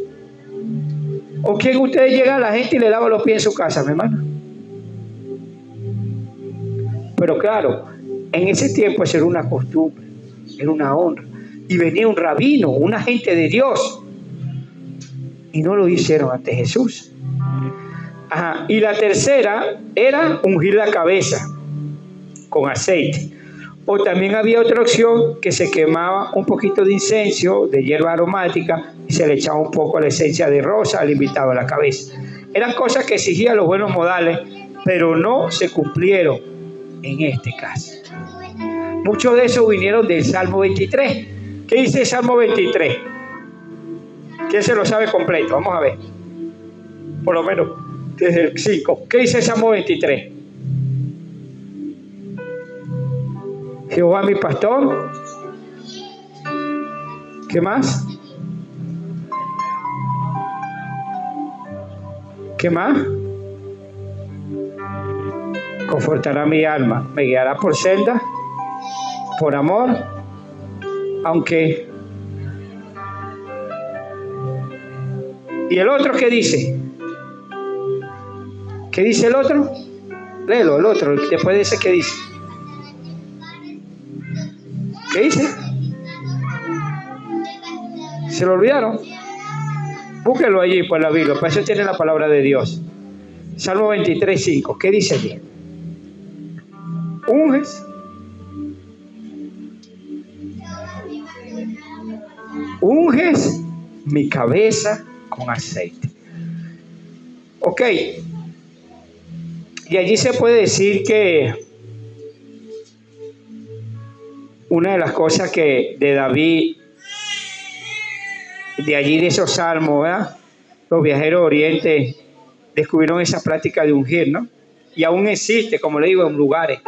¿O quién ustedes llega a la gente y le lava los pies en su casa, mi hermano? Pero claro, en ese tiempo eso era una costumbre, era una honra. Y venía un rabino, una gente de Dios, y no lo hicieron ante Jesús. Ajá. Y la tercera era ungir la cabeza con aceite. O también había otra opción que se quemaba un poquito de incienso, de hierba aromática, y se le echaba un poco la esencia de rosa al invitado a la cabeza. Eran cosas que exigían los buenos modales, pero no se cumplieron en este caso. Muchos de esos vinieron del Salmo 23. ¿Qué dice el Salmo 23? ¿Quién se lo sabe completo? Vamos a ver. Por lo menos desde el 5. ¿Qué dice el Salmo 23? Jehová mi pastor. ¿Qué más? ¿Qué más? Confortará mi alma, me guiará por senda, por amor, aunque... ¿Y el otro qué dice? ¿Qué dice el otro? Léelo, el otro, después de ese, ¿qué dice? ¿Qué dice? ¿Se lo olvidaron? Búsquelo allí por la Biblia, para eso tiene la palabra de Dios. Salmo 23, 5. ¿Qué dice allí? Unges. Unges mi cabeza con aceite. Ok. Y allí se puede decir que una de las cosas que de David, de allí de esos salmos, ¿verdad? Los viajeros de Oriente descubrieron esa práctica de ungir, ¿no? Y aún existe, como le digo, en lugares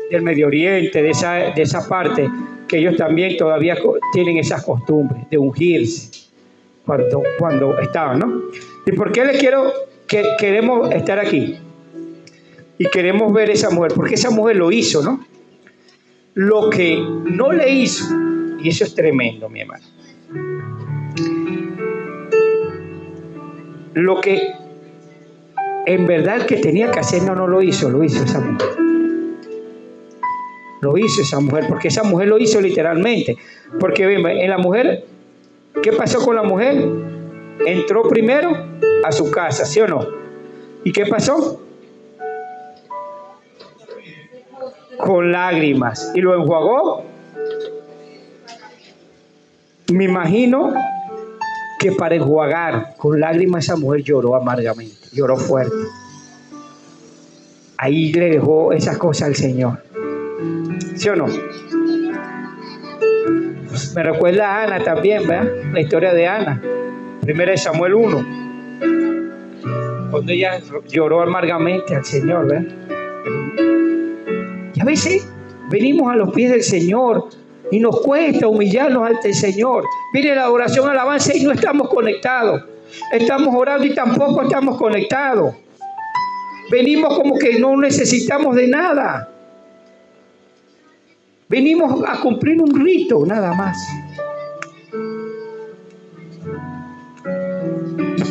del Medio Oriente, de esa parte, que ellos también todavía tienen esas costumbres de ungirse cuando estaban, ¿no? ¿Y por qué queremos estar aquí? Y queremos ver esa mujer, porque esa mujer lo hizo, ¿no? Lo que no le hizo, y eso es tremendo, mi hermano. Lo que en verdad que tenía que hacer no lo hizo esa mujer. Lo hizo esa mujer, porque esa mujer lo hizo literalmente. Porque en la mujer, ¿qué pasó con la mujer? Entró primero a su casa, ¿sí o no? ¿Y qué pasó? Con lágrimas. ¿Y lo enjuagó? Me imagino que para enjuagar con lágrimas esa mujer lloró amargamente, lloró fuerte. Ahí le dejó esas cosas al Señor. ¿Sí o no? Me recuerda a Ana también, ¿verdad? La historia de Ana. Primera de Samuel 1. Cuando ella lloró amargamente al Señor, ¿verdad? Y a veces venimos a los pies del Señor y nos cuesta humillarnos ante el Señor. Mire la oración, alabanza y no estamos conectados. Estamos orando y tampoco estamos conectados. Venimos como que no necesitamos de nada. Venimos a cumplir un rito, nada más.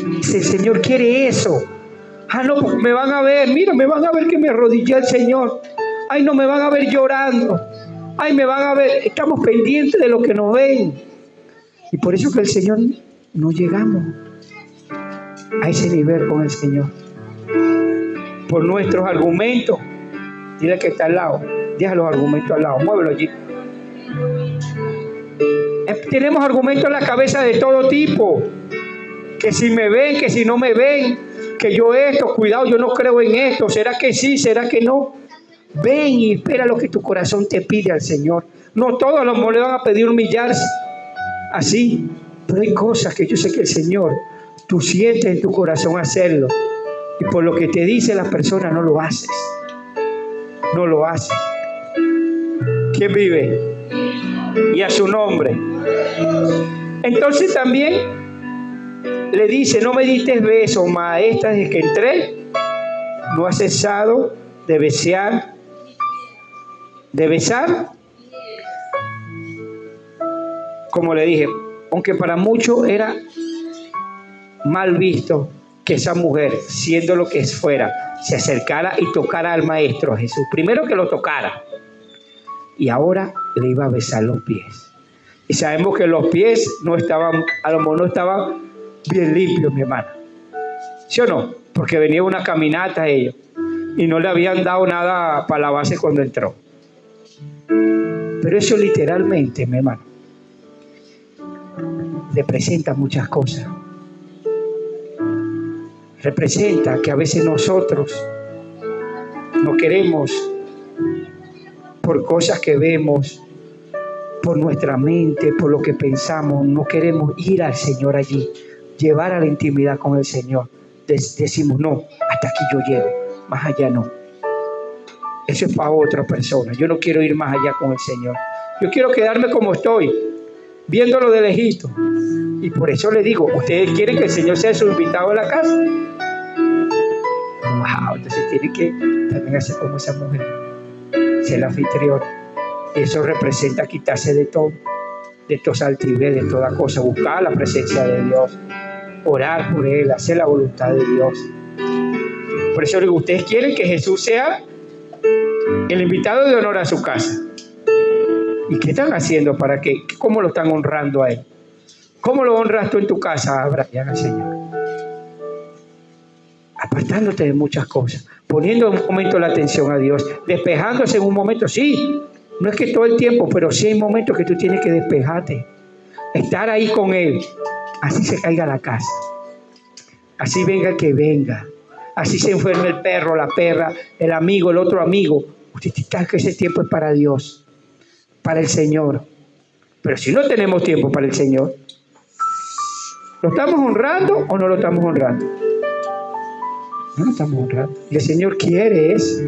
Y el Señor quiere eso. Ah, no, me van a ver, mira, me van a ver que me arrodillé al Señor. Ay, no, me van a ver llorando. Ay, me van a ver. Estamos pendientes de lo que nos ven. Y por eso que el Señor no llegamos a ese nivel con el Señor. Por nuestros argumentos. Dile que está al lado. Deja los argumentos al lado. Muévelo allí. Tenemos argumentos en la cabeza de todo tipo. Que si me ven, que si no me ven. Que yo esto, cuidado, yo no creo en esto. ¿Será que sí? ¿Será que no? Ven y espera lo que tu corazón te pide al Señor. No todos los le van a pedir humillarse así, pero hay cosas que yo sé que el Señor, tú sientes en tu corazón hacerlo, y por lo que te dice las personas no lo haces. No lo haces. ¿Quién vive? Y a su nombre. Entonces también le dice: no me diste besos, maestra, desde que entré no has cesado de besar. Como le dije, aunque para muchos era mal visto que esa mujer, siendo lo que fuera, se acercara y tocara al maestro Jesús. Primero que lo tocara, y ahora le iba a besar los pies. Y sabemos que los pies no estaban, a lo mejor no estaban bien limpios, mi hermana. ¿Sí o no? Porque venía una caminata a ellos y no le habían dado nada para lavarse cuando entró. Pero eso literalmente, mi hermano, representa muchas cosas. Representa que a veces nosotros no queremos, por cosas que vemos, por nuestra mente, por lo que pensamos, no queremos ir al Señor allí, llevar a la intimidad con el Señor. Decimos: no, hasta aquí yo llego, más allá no. Eso es para otra persona. Yo no quiero ir más allá con el Señor. Yo quiero quedarme como estoy, viéndolo de lejito. Y por eso le digo: ¿ustedes quieren que el Señor sea su invitado a la casa? Wow, entonces tiene que también hacer como esa mujer, ser el anfitrión. Y eso representa quitarse de todo, de estos altivez, de toda cosa, buscar la presencia de Dios, orar por Él, hacer la voluntad de Dios. Por eso digo, ustedes quieren que Jesús sea el invitado de honor a su casa. ¿Y qué están haciendo para que? ¿Cómo lo están honrando a él? ¿Cómo lo honras tú en tu casa, Brian, al Señor? Apartándote de muchas cosas, poniendo en un momento la atención a Dios, despejándose en un momento, sí, no es que todo el tiempo, pero sí hay momentos que tú tienes que despejarte, estar ahí con Él, así se caiga la casa, así venga el que venga, así se enferme el perro, la perra, el amigo, el otro amigo, usted está que ese tiempo es para Dios, para el Señor. Pero si no tenemos tiempo para el Señor, ¿lo estamos honrando o no lo estamos honrando? No lo estamos honrando. Y el Señor quiere eso.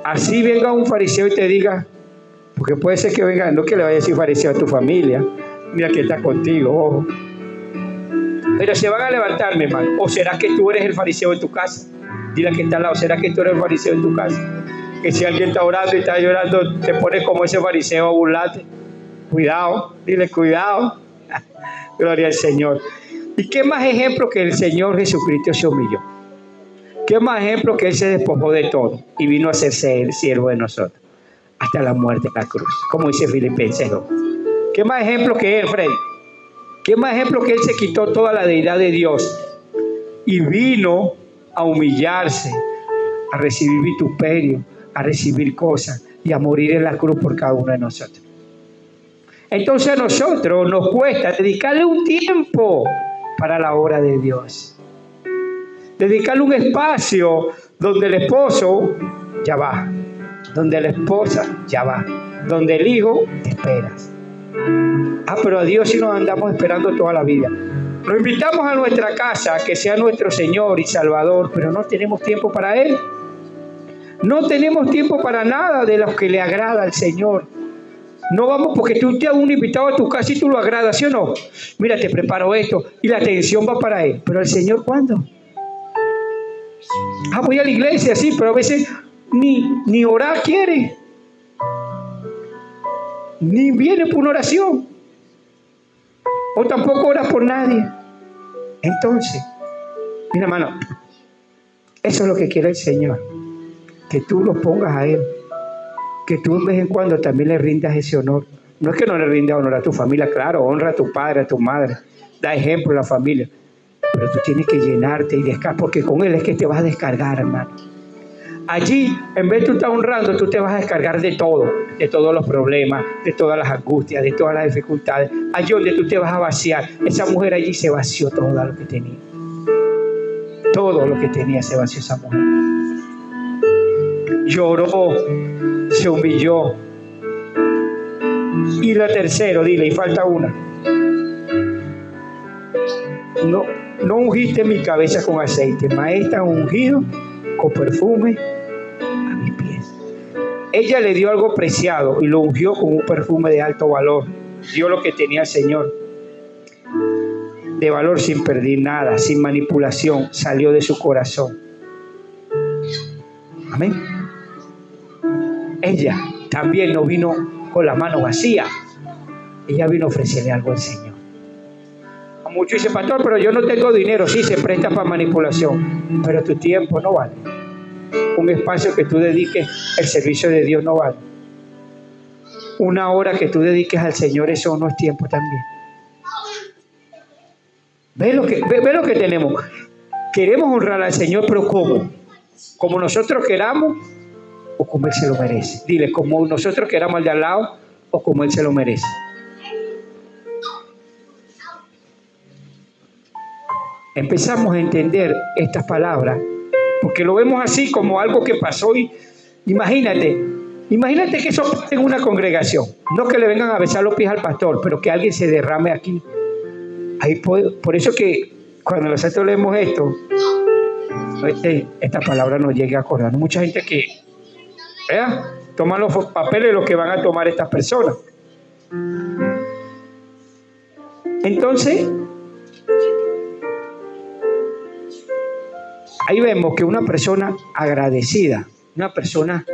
Así venga un fariseo y te diga, porque puede ser que venga, no que le vaya a decir fariseo a tu familia, mira que está contigo, ojo. Pero se van a levantar, mi hermano. ¿O será que tú eres el fariseo de tu casa? Dile que está al lado, ¿será que tú eres el fariseo de tu casa? Que si alguien está orando y está llorando, te pones como ese fariseo a burlarte. Cuidado, dile cuidado. Gloria al Señor. ¿Y qué más ejemplo que el Señor Jesucristo se humilló? ¿Qué más ejemplo que Él se despojó de todo y vino a hacerse el siervo de nosotros? Hasta la muerte en la cruz, como dice Filipenses 2. ¿Qué más ejemplo que Él, Freddy? ¿Qué más ejemplo que Él se quitó toda la deidad de Dios y vino a humillarse, a recibir vituperio, a recibir cosas y a morir en la cruz por cada uno de nosotros? Entonces a nosotros nos cuesta dedicarle un tiempo para la obra de Dios. Dedicarle un espacio donde el esposo ya va, donde la esposa ya va, donde el hijo te esperas. Pero a Dios sí nos andamos esperando toda la vida. Lo invitamos a nuestra casa, que sea nuestro Señor y Salvador, pero no tenemos tiempo para Él. No tenemos tiempo para nada de lo que le agrada al Señor. No vamos porque tú te has un invitado a tu casa y tú lo agradas, ¿sí o no? Mira, te preparo esto y la atención va para Él. Pero el Señor, ¿cuándo? Voy a la iglesia, sí, pero a veces ni orar quiere. Ni viene por una oración. O tampoco oras por nadie. Entonces, mira, hermano, eso es lo que quiere el Señor. Que tú lo pongas a Él. Que tú de vez en cuando también le rindas ese honor. No es que no le rindas honor a tu familia, claro, honra a tu padre, a tu madre. Da ejemplo a la familia. Pero tú tienes que llenarte y descargar, porque con Él es que te vas a descargar, hermano. Allí, en vez de tú estar honrando, tú te vas a descargar de todo, de todos los problemas, de todas las angustias, de todas las dificultades. Allí donde tú te vas a vaciar. Esa mujer allí se vació todo lo que tenía. Todo lo que tenía se vació esa mujer. Lloró, se humilló. Y la tercera, dile, y falta una. No ungiste mi cabeza con aceite, mas está ungido con perfume a mis pies. Ella le dio algo preciado y lo ungió con un perfume de alto valor. Dio lo que tenía el Señor de valor sin perder nada, sin manipulación, salió de su corazón. Amén. Ella también no vino con la mano vacía. Ella vino a ofrecerle algo al Señor. Muchos dicen, pastor, pero yo no tengo dinero. Sí, se presta para manipulación, pero tu tiempo no vale. Un espacio que tú dediques al servicio de Dios no vale. Una hora que tú dediques al Señor, eso no es tiempo también. Ve lo que tenemos. Queremos honrar al Señor, pero ¿cómo? ¿Como nosotros queramos o como Él se lo merece? Dile, como nosotros queramos al de al lado o como Él se lo merece. Empezamos a entender estas palabras, porque lo vemos así como algo que pasó y imagínate que eso pasa en una congregación, no que le vengan a besar los pies al pastor, pero que alguien se derrame aquí. Ahí por eso que cuando nosotros leemos esto, esta palabra nos llega a acordar. Mucha gente que toman los papeles de los que van a tomar estas personas. Entonces, ahí vemos que una persona agradecida, una persona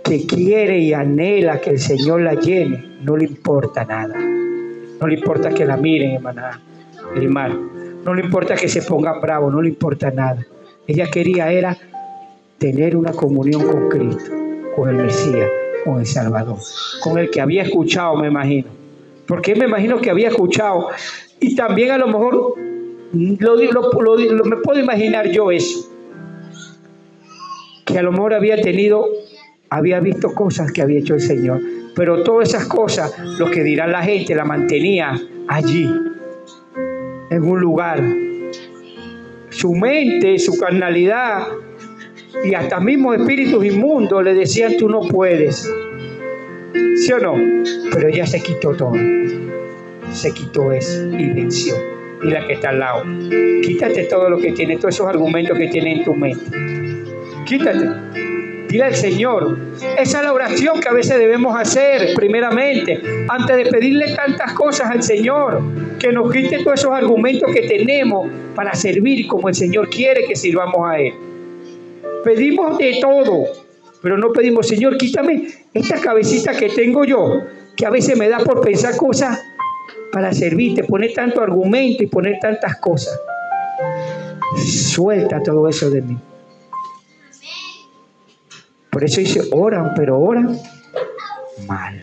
que quiere y anhela que el Señor la llene, no le importa nada. No le importa que la miren, hermano. No le importa que se ponga bravo, no le importa nada. Ella quería era tener una comunión con Cristo, con el Mesías, con el Salvador, con el que había escuchado, me imagino. Porque me imagino que había escuchado. Y también a lo mejor me puedo imaginar yo eso. Que a lo mejor había visto cosas que había hecho el Señor. Pero todas esas cosas, lo que dirá la gente, la mantenía allí, en un lugar. Su mente, su carnalidad y hasta mismos espíritus inmundos le decían: tú no puedes. ¿Sí o no? Pero ella se quitó todo. Se quitó eso y venció. Y la que está al lado: quítate todo lo que tiene, todos esos argumentos que tiene en tu mente. Quítate. Dile al Señor. Esa es la oración que a veces debemos hacer primeramente, antes de pedirle tantas cosas al Señor, que nos quite todos esos argumentos que tenemos para servir como el Señor quiere que sirvamos a Él. Pedimos de todo, pero no pedimos: Señor, quítame esta cabecita que tengo yo, que a veces me da por pensar cosas para servirte, poner tanto argumento y poner tantas cosas. Suelta todo eso de mí. Por eso dice: oran, pero oran mal.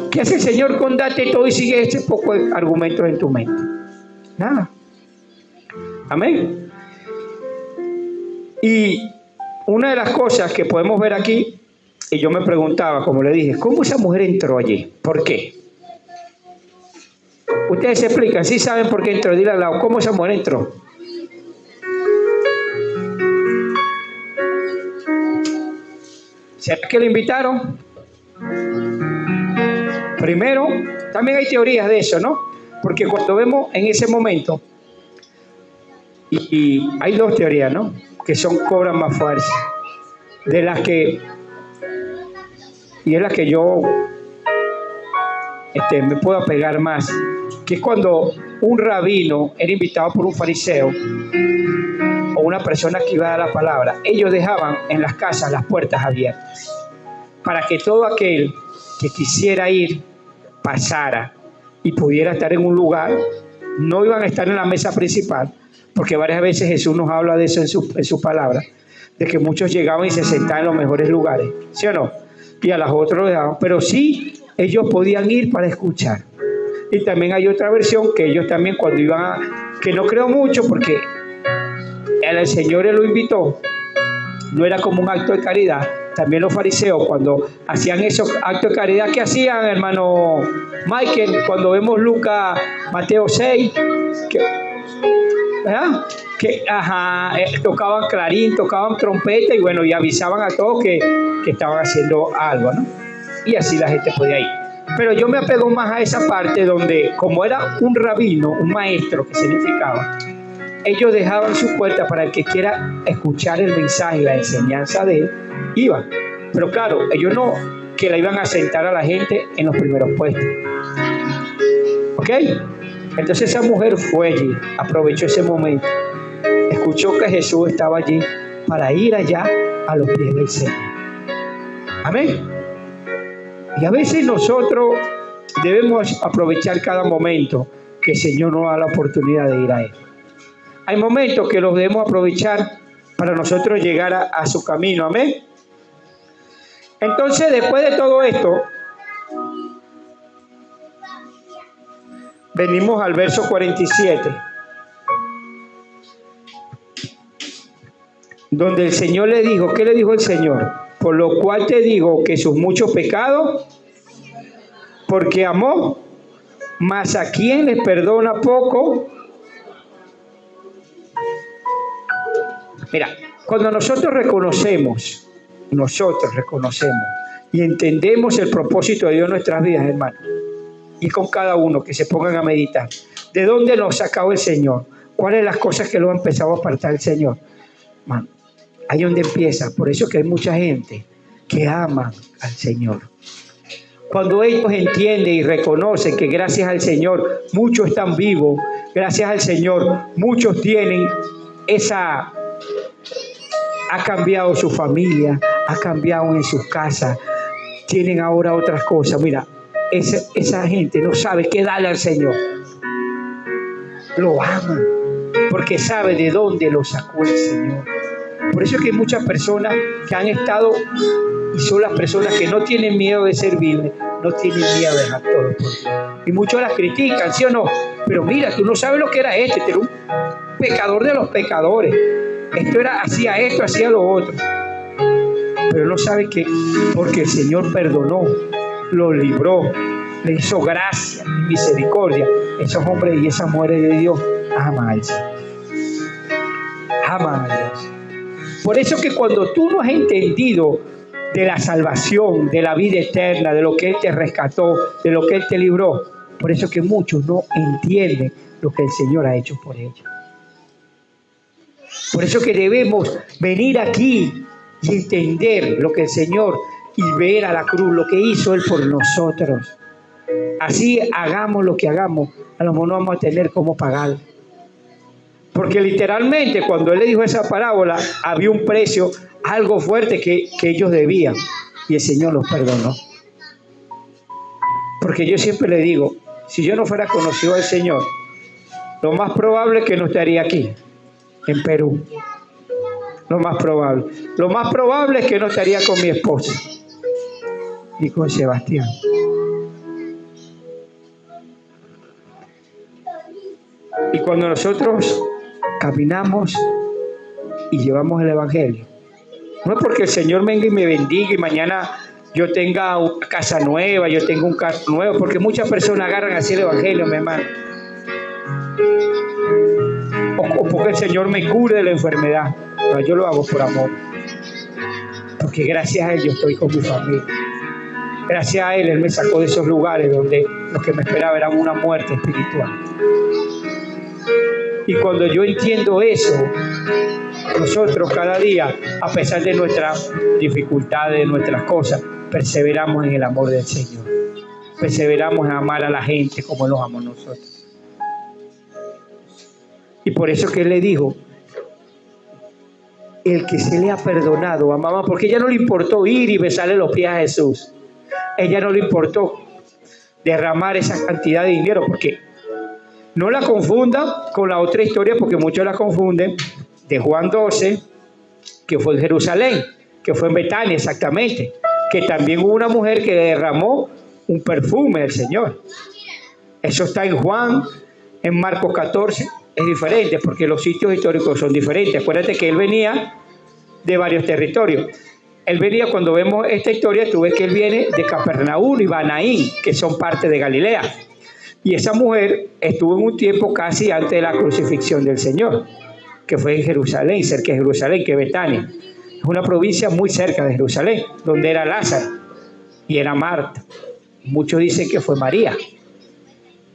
¿Qué hace el Señor con date todo y sigue este poco de argumentos en tu mente? Nada. Amén. Y una de las cosas que podemos ver aquí, y yo me preguntaba, como le dije, ¿cómo esa mujer entró allí? ¿Por qué? Ustedes se explican, ¿sí saben por qué entró? Dile al lado, ¿cómo esa mujer entró? ¿Será que le invitaron? Primero, también hay teorías de eso, ¿no? Porque cuando vemos en ese momento, y hay dos teorías, ¿no? Que cobran más fuerza. De las que, y es la que yo me puedo apegar más, que es cuando un rabino era invitado por un fariseo o una persona que iba a dar la palabra. Ellos dejaban en las casas las puertas abiertas para que todo aquel que quisiera ir pasara y pudiera estar en un lugar. No iban a estar en la mesa principal, porque varias veces Jesús nos habla de eso en su palabra, de que muchos llegaban y se sentaban en los mejores lugares, ¿sí o no? Y a los otros lo dejaban, pero sí ellos podían ir para escuchar. Y también hay otra versión que ellos también cuando iban que no creo mucho, porque el Señor lo invitó, no era como un acto de caridad. También los fariseos, cuando hacían esos actos de caridad, ¿qué hacían, hermano Michael? Cuando vemos Lucas, Mateo 6, tocaban clarín, tocaban trompeta y bueno, y avisaban a todos que estaban haciendo algo, ¿no? Y así la gente podía ir. Pero yo me apego más a esa parte donde, como era un rabino, un maestro, que significaba, ellos dejaban su puerta para el que quiera escuchar el mensaje y la enseñanza de él, iban. Pero claro, ellos no que la iban a sentar a la gente en los primeros puestos. ¿Ok? Entonces esa mujer fue allí, aprovechó ese momento, escuchó que Jesús estaba allí para ir allá a los pies del Señor. Amén. Y a veces nosotros debemos aprovechar cada momento que el Señor nos da la oportunidad de ir a Él. Hay momentos que los debemos aprovechar para nosotros llegar a su camino. Amén. Entonces, después de todo esto, venimos al verso 47, donde el Señor le dijo, ¿qué le dijo el Señor? Por lo cual te digo que sus muchos pecados, porque amó, mas a quien les perdona poco. Mira, cuando nosotros reconocemos y entendemos el propósito de Dios en nuestras vidas, hermano, y con cada uno que se pongan a meditar, ¿de dónde nos sacó el Señor? ¿Cuáles son las cosas que lo han empezado a apartar el Señor? Man, ahí donde empieza. Por eso que hay mucha gente que ama al Señor. Cuando ellos entienden y reconocen que gracias al Señor muchos están vivos, gracias al Señor muchos tienen esa... Ha cambiado su familia, ha cambiado en sus casas, tienen ahora otras cosas. Mira, esa gente no sabe qué darle al Señor. lo ama, porque sabe de dónde lo sacó el Señor. Por eso es que hay muchas personas que han estado, y son las personas que no tienen miedo de servirle, no tienen miedo de dejar todo por Dios. Y muchos las critican, ¿sí o no? Pero mira, tú no sabes lo que era este era un pecador de los pecadores. Esto era, hacía esto, hacía lo otro. Pero no sabe que porque el Señor perdonó, lo libró, le hizo gracia y misericordia. Esos hombres y esas mujeres de Dios aman al Señor. Aman a Dios. Por eso que cuando tú no has entendido de la salvación, de la vida eterna, de lo que Él te rescató, de lo que Él te libró, por eso que muchos no entienden lo que el Señor ha hecho por ellos. Por eso que debemos venir aquí y entender lo que el Señor, y ver a la cruz, lo que hizo Él por nosotros. Así hagamos lo que hagamos, a lo mejor no vamos a tener cómo pagar. Porque literalmente cuando Él le dijo esa parábola, había un precio, algo fuerte que ellos debían. Y el Señor los perdonó. Porque yo siempre le digo, si yo no fuera conocido al Señor, lo más probable es que no estaría aquí, en Perú. Lo más probable. Lo más probable es que no estaría con mi esposa, ni con Sebastián. Y cuando nosotros caminamos y llevamos el Evangelio, no es porque el Señor venga y me bendiga y mañana yo tenga una casa nueva, yo tenga un carro nuevo, porque muchas personas agarran así el Evangelio, mi hermano. O porque el Señor me cure de la enfermedad. No, yo lo hago por amor. Porque gracias a Él yo estoy con mi familia. Gracias a Él me sacó de esos lugares donde lo que me esperaba era una muerte espiritual. Y cuando yo entiendo eso, nosotros cada día, a pesar de nuestras dificultades, de nuestras cosas, perseveramos en el amor del Señor. Perseveramos en amar a la gente como los amamos nosotros. Y por eso que Él le dijo, el que se le ha perdonado a mamá, porque ella no le importó ir y besarle los pies a Jesús. Ella no le importó derramar esa cantidad de dinero, porque no la confunda con la otra historia, porque muchos la confunden, de Juan 12, que fue en Jerusalén, que fue en Betania exactamente, que también hubo una mujer que derramó un perfume del Señor. Eso está en Juan, en Marcos 14, es diferente, porque los sitios históricos son diferentes. Acuérdate que Él venía de varios territorios. Él venía, cuando vemos esta historia, tú ves que Él viene de Capernaum y Banaín, que son parte de Galilea. Y esa mujer estuvo en un tiempo casi antes de la crucifixión del Señor, que fue en Jerusalén, cerca de Jerusalén, que es Betania. Es una provincia muy cerca de Jerusalén, donde era Lázaro y era Marta. Muchos dicen que fue María,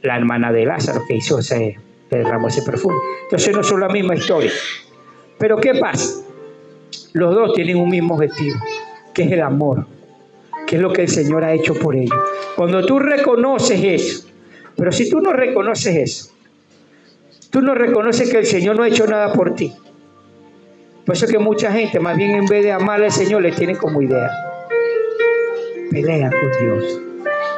la hermana de Lázaro, que derramó ese perfume. Entonces no son la misma historia. Pero ¿qué pasa? Los dos tienen un mismo objetivo, que es el amor, que es lo que el Señor ha hecho por ellos. Cuando tú reconoces eso, pero si tú no reconoces eso, tú no reconoces que el Señor no ha hecho nada por ti. Por eso que mucha gente, más bien en vez de amar al Señor, le tiene como idea. Pelea con Dios.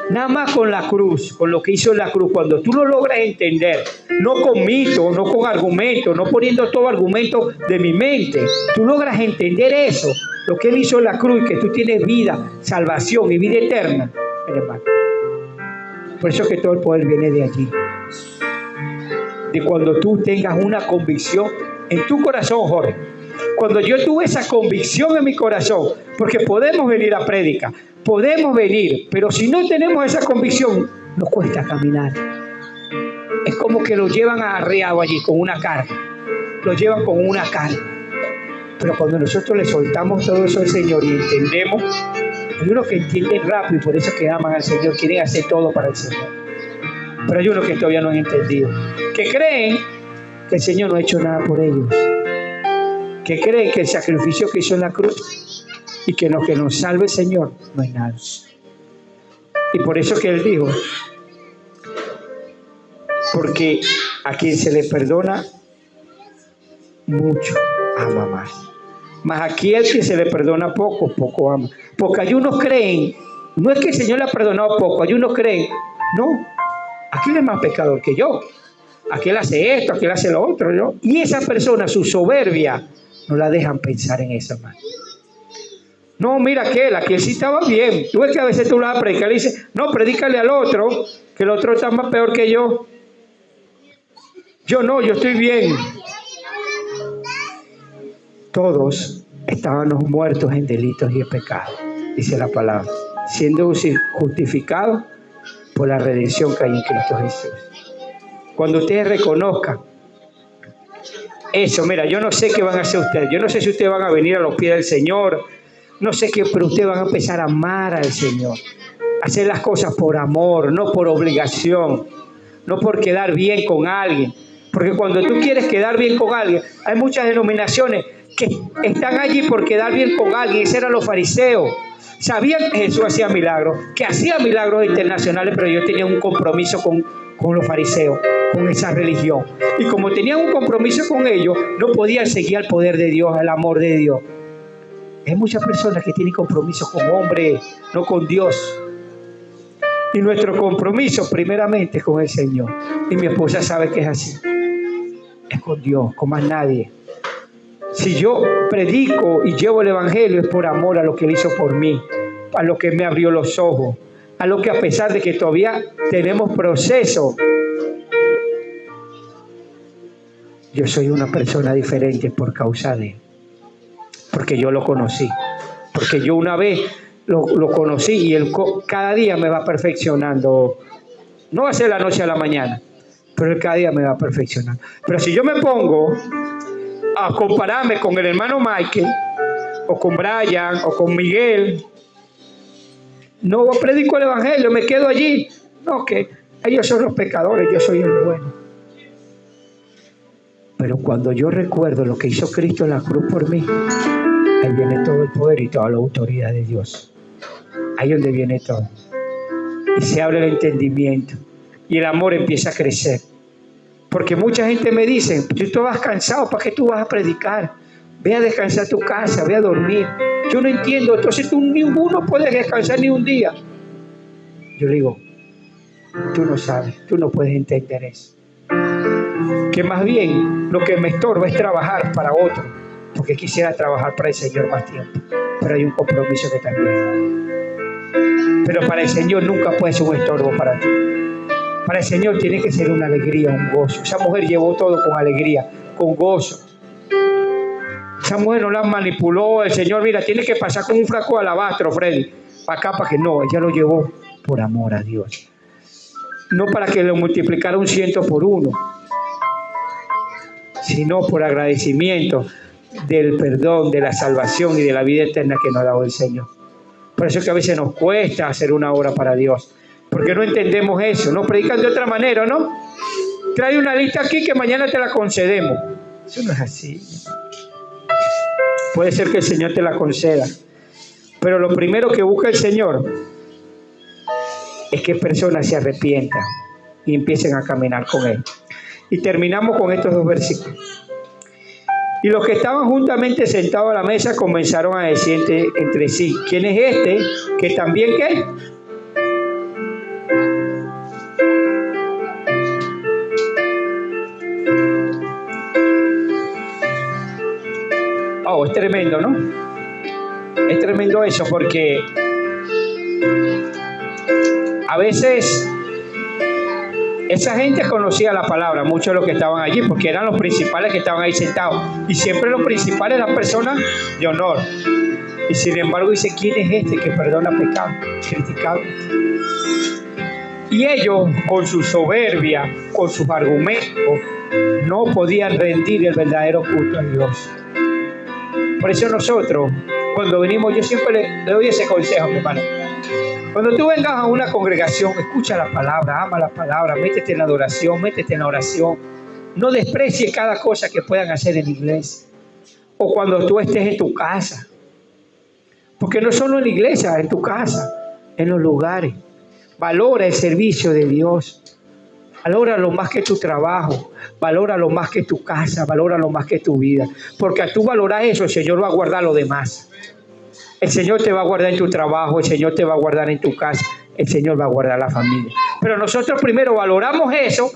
Nada más con la cruz, con lo que hizo en la cruz. Cuando tú lo logras entender, no con mitos, no con argumentos, no poniendo todo argumento de mi mente, tú logras entender eso, lo que Él hizo en la cruz, que tú tienes vida, salvación y vida eterna, hermano. Por eso que todo el poder viene de allí. De cuando tú tengas una convicción en tu corazón, Jorge. Cuando yo tuve esa convicción en mi corazón, porque podemos venir a prédica, podemos venir, pero si no tenemos esa convicción, nos cuesta caminar. Es como que lo llevan arreado allí con una carga, lo llevan con una carga. Pero cuando nosotros le soltamos todo eso al Señor y entendemos, hay unos que entienden rápido y por eso que aman al Señor, quieren hacer todo para el Señor. Pero hay unos que todavía no han entendido, que creen que el Señor no ha hecho nada por ellos, que creen que el sacrificio que hizo en la cruz y que lo que nos salve el Señor no es nada. Y por eso que Él dijo, porque a quien se le perdona mucho, ama más. Mas aquí el que se le perdona poco, poco ama. Porque hay unos creen, no es que el Señor le ha perdonado poco, hay unos creen, no, aquí él es más pecador que yo. aquel hace esto, aquel hace lo otro, ¿no? Y esa persona, su soberbia, no la dejan pensar en eso, hermano. No, mira aquel sí estaba bien. Tú ves que a veces tú le vas a predicar y dices, no, predícale al otro, que el otro está más peor que yo. Yo no, yo estoy bien. Todos estábamos muertos en delitos y en pecados, dice la palabra, siendo justificados por la redención que hay en Cristo Jesús. Cuando ustedes reconozcan eso, mira, yo no sé qué van a hacer ustedes, yo no sé si ustedes van a venir a los pies del Señor, no sé qué, pero ustedes van a empezar a amar al Señor, hacer las cosas por amor, no por obligación, no por quedar bien con alguien, porque cuando tú quieres quedar bien con alguien, hay muchas denominaciones que están allí por quedar bien con alguien. Esos eran los fariseos. Sabían que Jesús hacía milagros, que hacía milagros internacionales, pero ellos tenían un compromiso con los fariseos, con esa religión. Y como tenían un compromiso con ellos, no podían seguir al poder de Dios, al amor de Dios. Hay muchas personas que tienen compromiso con hombres, no con Dios. Y nuestro compromiso primeramente es con el Señor. Y mi esposa sabe que es así. Es con Dios, con más nadie. Si yo predico y llevo el evangelio es por amor a lo que Él hizo por mí, a lo que me abrió los ojos, a lo que a pesar de que todavía tenemos proceso, yo soy una persona diferente por causa de Él, porque yo lo conocí, porque yo una vez lo conocí y Él cada día me va perfeccionando. No va a ser la noche a la mañana, pero Él cada día me va perfeccionando. Pero si yo me pongo a compararme con el hermano Michael, o con Brian, o con Miguel, no predico el evangelio, me quedo allí. No, que ellos son los pecadores, yo soy el bueno. Pero cuando yo recuerdo lo que hizo Cristo en la cruz por mí, ahí viene todo el poder y toda la autoridad de Dios. Ahí es donde viene todo. Y se abre el entendimiento. Y el amor empieza a crecer. Porque mucha gente me dice, tú vas cansado, ¿para qué tú vas a predicar? Ve a descansar a tu casa, ve a dormir. Yo no entiendo, entonces tú ninguno puede descansar ni un día. Yo le digo, tú no sabes, tú no puedes entender eso. Que más bien lo que me estorba es trabajar para otro, porque quisiera trabajar para el Señor más tiempo. Pero hay un compromiso que también. Pero para el Señor nunca puede ser un estorbo para ti. Para el Señor tiene que ser una alegría, un gozo. Esa mujer llevó todo con alegría, con gozo. Esa mujer no la manipuló. El Señor, mira, tiene que pasar con un frasco de alabastro, Freddy, para acá, para que no. Ella lo llevó por amor a Dios. No para que lo multiplicara un 100 por 1, sino por agradecimiento del perdón, de la salvación y de la vida eterna que nos ha dado el Señor. Por eso es que a veces nos cuesta hacer una obra para Dios. Porque no entendemos eso, nos predican de otra manera, ¿no? Trae una lista aquí que mañana te la concedemos. Eso no es así. Puede ser que el Señor te la conceda, pero lo primero que busca el Señor es que personas se arrepientan y empiecen a caminar con Él. Y terminamos con estos dos versículos. Y los que estaban juntamente sentados a la mesa comenzaron a decir entre sí, ¿quién es este que también qué? Oh, es tremendo, ¿no? Es tremendo eso, porque a veces esa gente conocía la palabra, muchos de los que estaban allí, porque eran los principales que estaban ahí sentados. Y siempre los principales eran personas de honor. Y sin embargo dice, ¿quién es este que perdona pecados? Criticado. Y ellos, con su soberbia, con sus argumentos, no podían rendir el verdadero culto a Dios. Por eso nosotros, cuando venimos, yo siempre le doy ese consejo, mi hermano. Cuando tú vengas a una congregación, escucha la palabra, ama la palabra, métete en la adoración, métete en la oración. No desprecies cada cosa que puedan hacer en la iglesia. O cuando tú estés en tu casa. Porque no solo en la iglesia, en tu casa, en los lugares. Valora el servicio de Dios. Valóralo más que tu trabajo, valóralo más que tu casa, valóralo más que tu vida. Porque al tú valorar eso, el Señor va a guardar lo demás. El Señor te va a guardar en tu trabajo, el Señor te va a guardar en tu casa, el Señor va a guardar la familia. Pero nosotros primero valoramos eso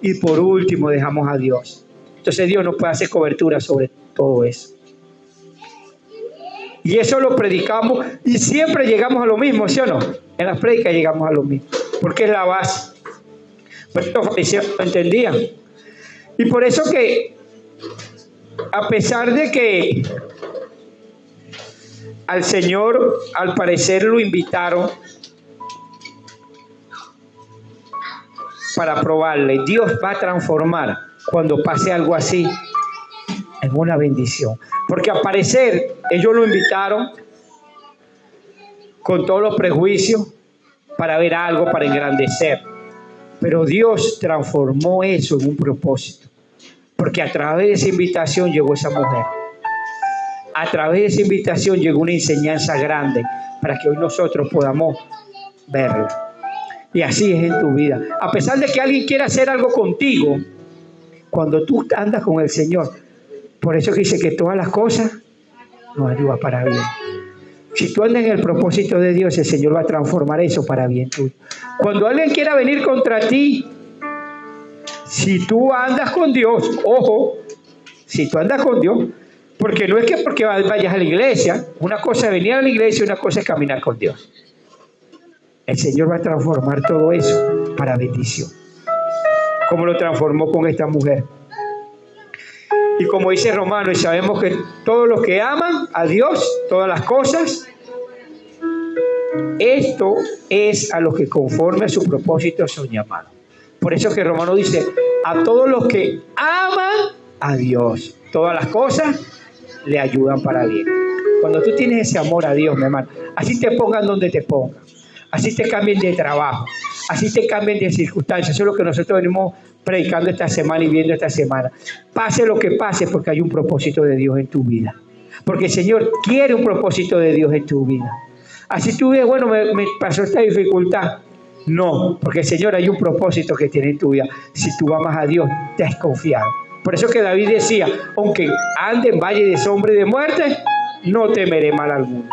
y por último dejamos a Dios. Entonces Dios nos puede hacer cobertura sobre todo eso. Y eso lo predicamos y siempre llegamos a lo mismo, ¿sí o no? En las prédicas llegamos a lo mismo, porque es la base. Pero los fariseos no entendían. Y por eso que, a pesar de que al Señor, al parecer, lo invitaron para probarle, Dios va a transformar cuando pase algo así en una bendición. Porque al parecer ellos lo invitaron con todos los prejuicios para ver algo, para engrandecer. Pero Dios transformó eso en un propósito. Porque a través de esa invitación llegó esa mujer. A través de esa invitación llegó una enseñanza grande para que hoy nosotros podamos verla. Y así es en tu vida. A pesar de que alguien quiera hacer algo contigo, cuando tú andas con el Señor, por eso que dice que todas las cosas nos ayudan para bien. Si tú andas en el propósito de Dios, el Señor va a transformar eso para bien tuyo. Cuando alguien quiera venir contra ti, si tú andas con Dios, ojo, si tú andas con Dios, porque no es que porque vayas a la iglesia, una cosa es venir a la iglesia y una cosa es caminar con Dios. El Señor va a transformar todo eso para bendición, como lo transformó con esta mujer. Y como dice Romano, y sabemos que todos los que aman a Dios, todas las cosas, esto es a los que conforme a su propósito son llamados. Por eso que Romano dice, a todos los que aman a Dios, todas las cosas le ayudan para bien. Cuando tú tienes ese amor a Dios, mi hermano, así te pongan donde te pongan, así te cambien de trabajo, así te cambien de circunstancias. Eso es lo que nosotros venimos predicando esta semana y viendo esta semana. Pase lo que pase, porque hay un propósito de Dios en tu vida. Porque el Señor quiere un propósito de Dios en tu vida. Así tú dices, bueno, me pasó esta dificultad. No, porque el Señor hay un propósito que tiene en tu vida. Si tú amas a Dios, te has confiado. Por eso que David decía, aunque ande en valle de sombra y de muerte, no temeré mal alguno.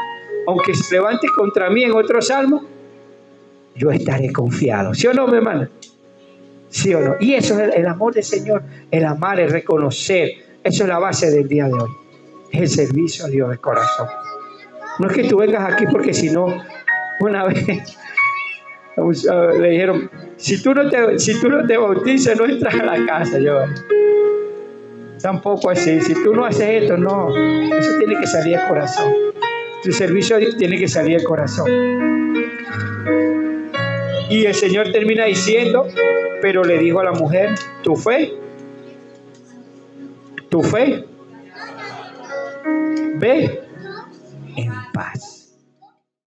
Aunque se levante contra mí en otro salmo, yo estaré confiado. ¿Sí o no, mi hermana? ¿Sí o no? Y eso es el amor del Señor, el amar, el reconocer. Eso es la base del día de hoy. Es el servicio a Dios de corazón. No es que tú vengas aquí porque si no, una vez le dijeron, si tú no te bautizas, no entras a la casa. Yo, tampoco así. Si tú no haces esto, no. Eso tiene que salir del corazón. Tu servicio a Dios tiene que salir del corazón. Y el Señor termina diciendo, pero le dijo a la mujer, tu fe, ve,